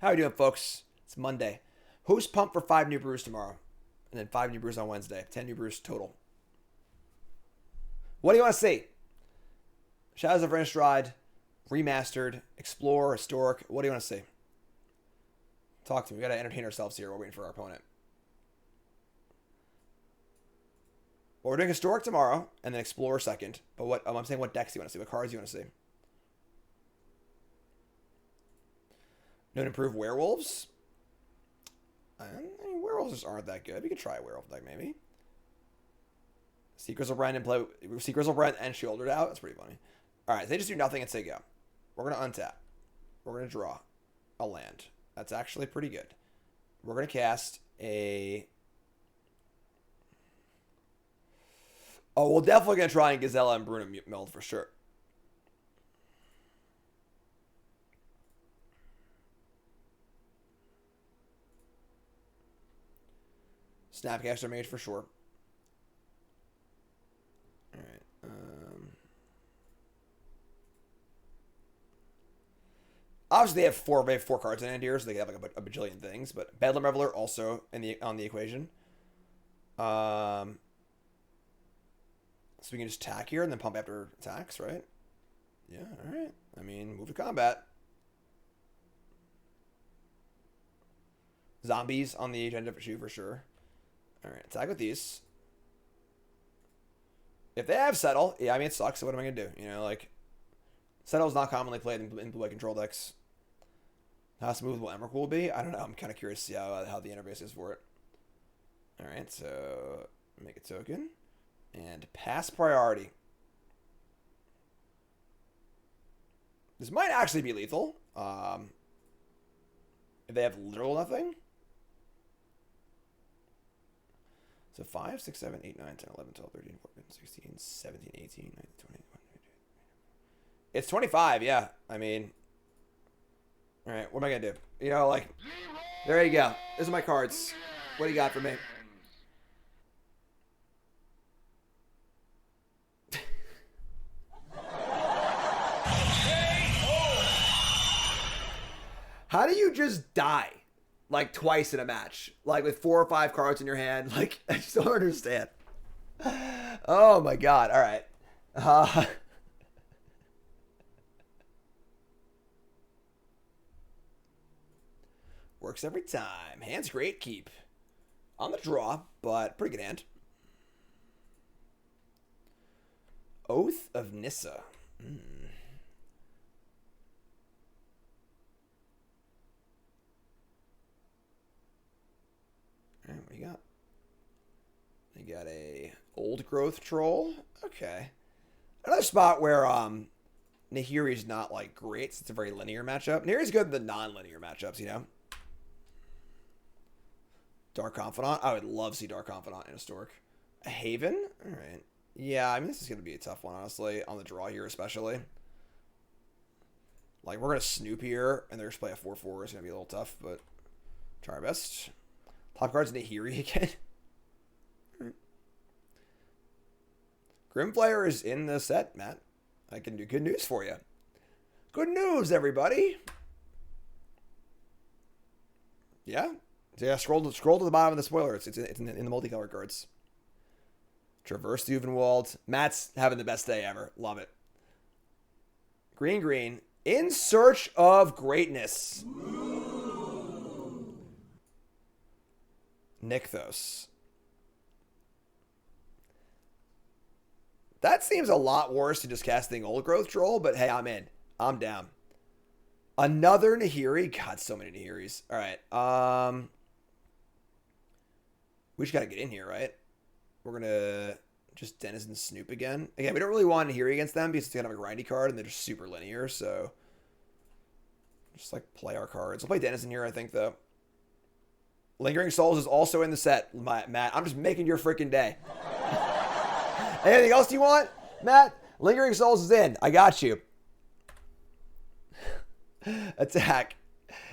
How are we doing, folks? It's Monday. Who's pumped for 5 new brews tomorrow? And then 5 new brews on Wednesday. 10 new brews total. What do you want to see? Shadows of Innistrad, Remastered, Explore, Historic. What do you want to see? Talk to me. We got to entertain ourselves here. We're waiting for our opponent. Well, we're doing Historic tomorrow, and then Explorer second. But what I'm saying, what decks do you want to see? What cards do you want to see? Don't improve Werewolves? I mean, Werewolves just aren't that good. We could try a Werewolf deck, maybe. See Grizzle Brand and play. See Grizzle Brand and Shouldered Out. That's pretty funny. All right, so they just do nothing and say go. We're going to untap. We're going to draw a land. That's actually pretty good. We're going to cast a... Oh, we're definitely going to try and Gazella and Bruno Meld for sure. Snapcaster Mage for sure. Alright. Obviously, they have four cards in hand here, so they can have like a bajillion things. But Bedlam Reveler also on the equation. So we can just attack here and then pump after attacks, right? Yeah, all right. I mean, move to combat. Zombies on the agenda for you for sure. All right, attack with these. If they have Settle, yeah, I mean, it sucks. So what am I going to do? You know, like, Settle is not commonly played in blue-white control decks. How smooth will Emrakul will be? I don't know. I'm kind of curious to see how the interface is for it. All right, so make a token. And pass priority. This might actually be lethal. If they have literal nothing. So 5, 6, 7, 8, 9, 10, 11, 12, 13, 14, 16, 17, 18, 19, 20, 21, 22. It's 25, yeah. I mean, all right, what am I going to do? You know, like, there you go. These are my cards. What do you got for me? How do you just die, like, twice in a match? Like, with 4 or 5 cards in your hand? Like, I just don't understand. Oh, my God. All right. Works every time. Hand's great. Keep. On the draw, but pretty good hand. Oath of Nissa. All right, what do you got? You got a old growth troll. Okay. Another spot where Nahiri's not like great, so it's a very linear matchup. Nahiri's good in the non-linear matchups, you know. Dark Confidant. I would love to see Dark Confidant in Historic. A Haven? All right. Yeah, I mean, this is going to be a tough one, honestly, on the draw here especially. Like, we're going to snoop here, and they're just play a 4-4. It's going to be a little tough, but try our best. Top card's Nahiri again. Grimflayer is in the set, Matt. I can do good news for you. Good news, everybody. Yeah. So yeah, scroll to the bottom of the spoiler. It's in the multicolor cards. Traverse the Uvenwald. Matt's having the best day ever. Love it. Green. In Search of Greatness. Nykthos. That seems a lot worse than just casting Old Growth Troll, but hey, I'm in. I'm down. Another Nahiri. God, so many Nahiris. All right. We just got to get in here, right? We're going to just Denizen Snoop again. Again, we don't really want Nahiri against them because it's kind of a grindy card and they're just super linear, so just like play our cards. We'll play Denizen here, I think, though. Lingering Souls is also in the set, Matt. I'm just making your freaking day. Anything else you want, Matt? Lingering Souls is in. I got you. Attack.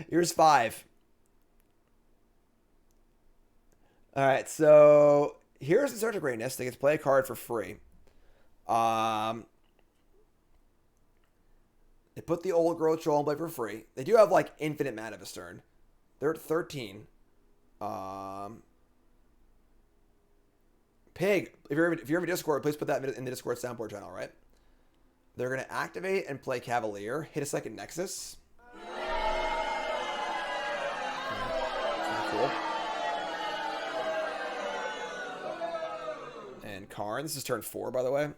Here's 5. All right, so here's the Search of Greatness. They get to play a card for free. They put the Old Growth Troll in play for free. They do have like infinite mana this turn. They're at 13. Pig, if you're in Discord, please put that in the Discord soundboard channel, right? They're going to activate and play Cavalier. Hit a second Nexus. Cool. And Karn. This is turn 4, by the way.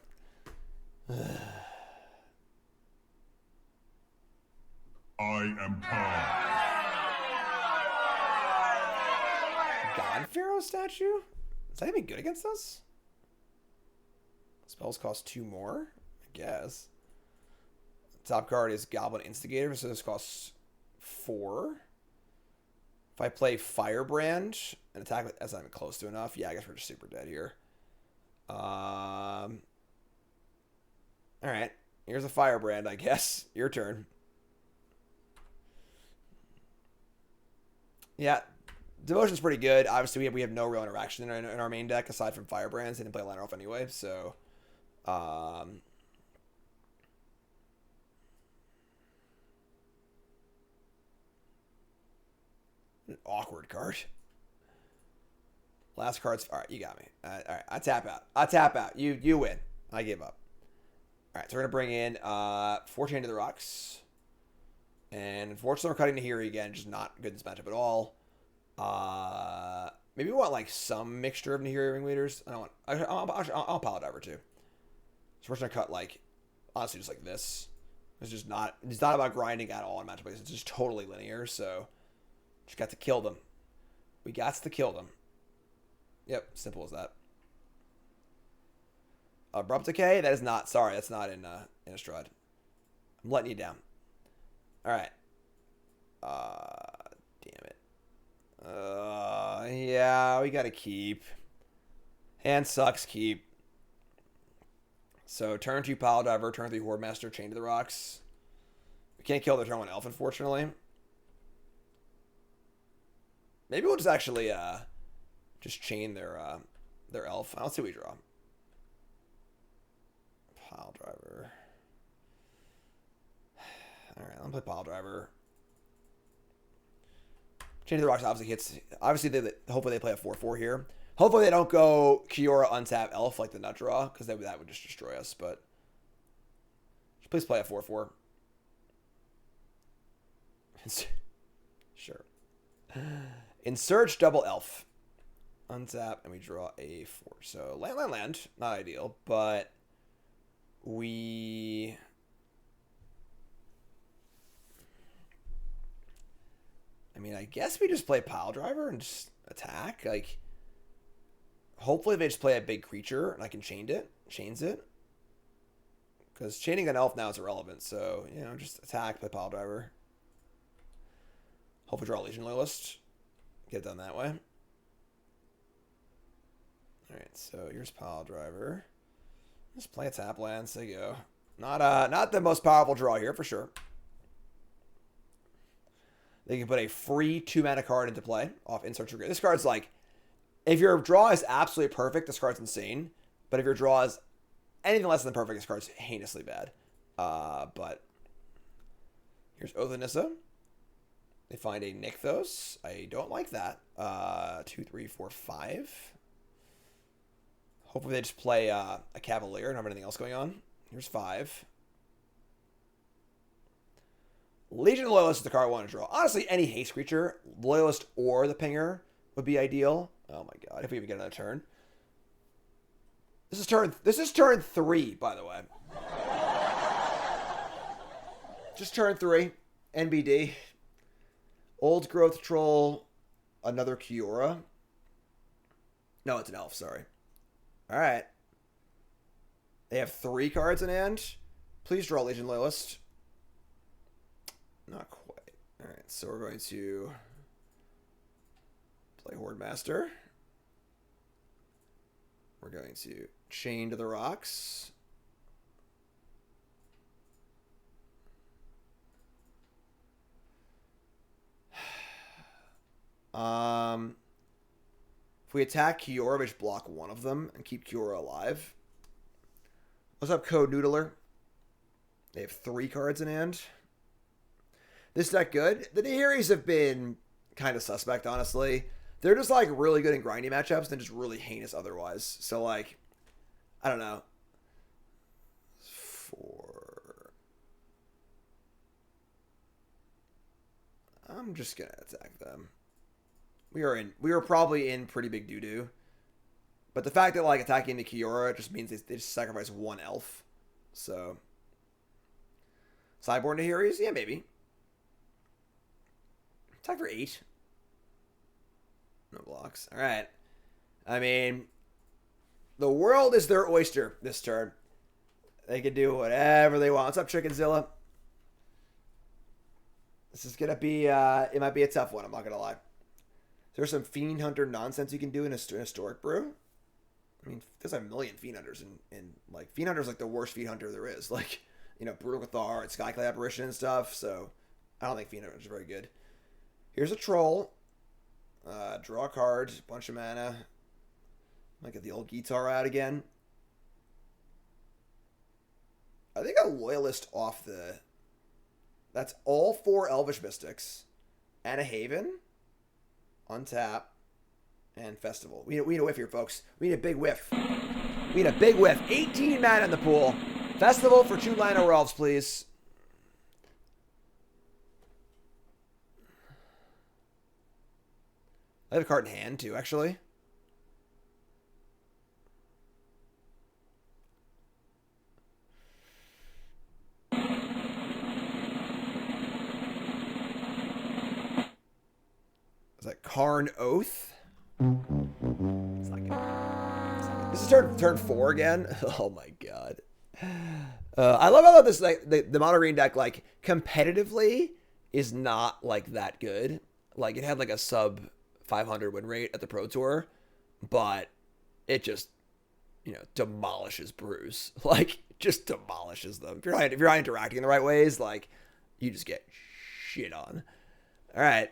I am Karn. God Pharaoh statue? Is that even good against us? Spells cost 2 more? I guess. Top card is Goblin Instigator, so this costs 4. If I play Firebrand and attack, that's not even close to enough. Yeah, I guess we're just super dead here. Alright. Here's a Firebrand, I guess. Your turn. Yeah. Devotion's pretty good. Obviously, we have no real interaction in our main deck aside from Firebrands. They didn't play Liner off anyway, so... An awkward card. Last card's... Alright, you got me. Alright, I tap out. You win. I give up. Alright, so we're going to bring in 4 Chain to the Rocks. And unfortunately, we're cutting Nahiri again. Just not good in this matchup at all. Maybe we want like some mixture of Nahiri Ringleaders. I don't want... I'll Pile Driver too. So we're just going to cut like... Honestly, just like this. It's just not... It's not about grinding at all in matchup plays. It's just totally linear, so... Just got to kill them. We got to kill them. Yep, simple as that. Abrupt Decay? That is not... Sorry, that's not in Innistrad. I'm letting you down. Alright. Damn it. Yeah, we gotta keep. Hand sucks, keep. So, turn 2 Pile Driver, turn 3 Horde Master, Chain to the Rocks. We can't kill the turn 1 Elf, unfortunately. Maybe we'll just actually, just chain their Elf. Let's see what we draw. Pile Driver. Alright, I'm gonna play Pile Driver. Chain to the Rocks obviously hits. Obviously, hopefully they play a 4/4 here. Hopefully they don't go Kiora untap Elf like the nut draw, because that would just destroy us. But please play a 4/4. Sure. Insert double Elf. Untap, and we draw a 4. So land. Not ideal, but we... I mean, I guess we just play Pile Driver and just attack. Like, hopefully they just play a big creature and I can chains it. Because chaining an Elf now is irrelevant. So, you know, just attack, play Pile Driver. Hopefully draw a Legion Loyalist. Get it done that way. Alright, so here's Pile Driver. Just play a tap land, so you go. Not the most powerful draw here, for sure. They can put a free 2-mana card into play off In Search of Greatness. This card's like, if your draw is absolutely perfect, this card's insane. But if your draw is anything less than perfect, this card's heinously bad. But here's Oath of Nissa. They find a Nykthos. I don't like that. 2, 3, 4, 5. Hopefully they just play a Cavalier and don't have anything else going on. Here's 5. Legion of Loyalist is the card I want to draw. Honestly, any haste creature, Loyalist or the Pinger, would be ideal. Oh my god, if we even get another turn. This is turn 3, by the way. Just turn 3. NBD. Old Growth Troll. Another Kiora. No, it's an elf, sorry. Alright. They have 3 cards in hand. Please draw Legion Loyalist. Not quite. Alright, so we're going to play Horde Master. We're going to Chain to the Rocks. If we attack Kiora, we just block one of them and keep Kiora alive. What's up, Code Noodler? They have 3 cards in hand. This deck good. The Nahiris have been kind of suspect, honestly. They're just like really good in grindy matchups and just really heinous otherwise. So like, I don't know. 4. I'm just gonna attack them. We are probably in pretty big doo-doo. But the fact that like attacking the Kiora just means they just sacrifice 1 elf. So sideboard Nahiris? Yeah, maybe. Attack for 8. No blocks. Alright. I mean, the world is their oyster this turn. They can do whatever they want. What's up, Chickenzilla? This is going to be, it might be a tough one, I'm not going to lie. There's some Fiend Hunter nonsense you can do in a Historic Brew. I mean, there's a million Fiend Hunters, and like, Fiend Hunter's like the worst Fiend Hunter there is. Like, you know, Brutal Cathar and Skyclad Apparition and stuff, so I don't think Fiend Hunters are very good. Here's a Troll. Draw a card, bunch of mana. Might get the old guitar out again. I think a Loyalist off the... That's all 4 Elvish Mystics. And a Haven. Untap. And Festival. We need a whiff here, folks. We need a big whiff. We need a big whiff. 18 mana in the pool. Festival for 2 Lino Elves, please. I have a card in hand, too, actually. Is that Karn Oath? It's not good. This is turn 4 again. Oh my god. I love how this like the mono green deck like competitively is not like that good. Like it had like a sub 500 win rate at the Pro Tour, but it just, you know, demolishes brews. Like, just demolishes them. If you're not interacting in the right ways, like, you just get shit on. All right.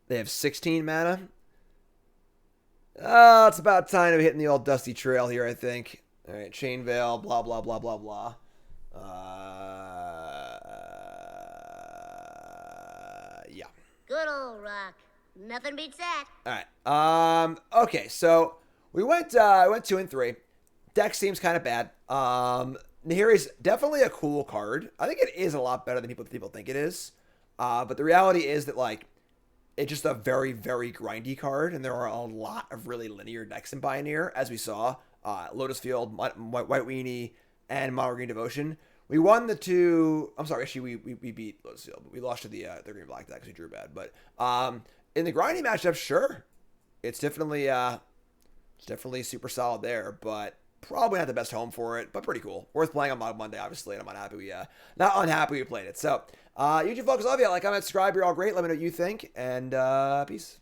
They have 16 mana. It's about time to be hitting the old dusty trail here, I think. All right, Chain Veil, blah, blah, blah, blah, blah. Yeah. Good old rock. Nothing beats that. All right. Okay, so we went 2 and 3. Deck seems kind of bad. Nahiri's definitely a cool card. I think it is a lot better than people think it is. But the reality is that like it's just a very, very grindy card, and there are a lot of really linear decks in Pioneer, as we saw. Lotus Field, White Weenie, and Mono Green Devotion. We won the 2. I'm sorry, actually, we beat Lotus Field, but we lost to the green black deck because we drew bad. But in the grindy matchup, sure, it's definitely super solid there, but probably not the best home for it, but pretty cool. Worth playing on Mogg Monday, obviously, and I'm not unhappy we played it. So, YouTube folks, love you. Like, comment, subscribe. You're all great. Let me know what you think, and peace.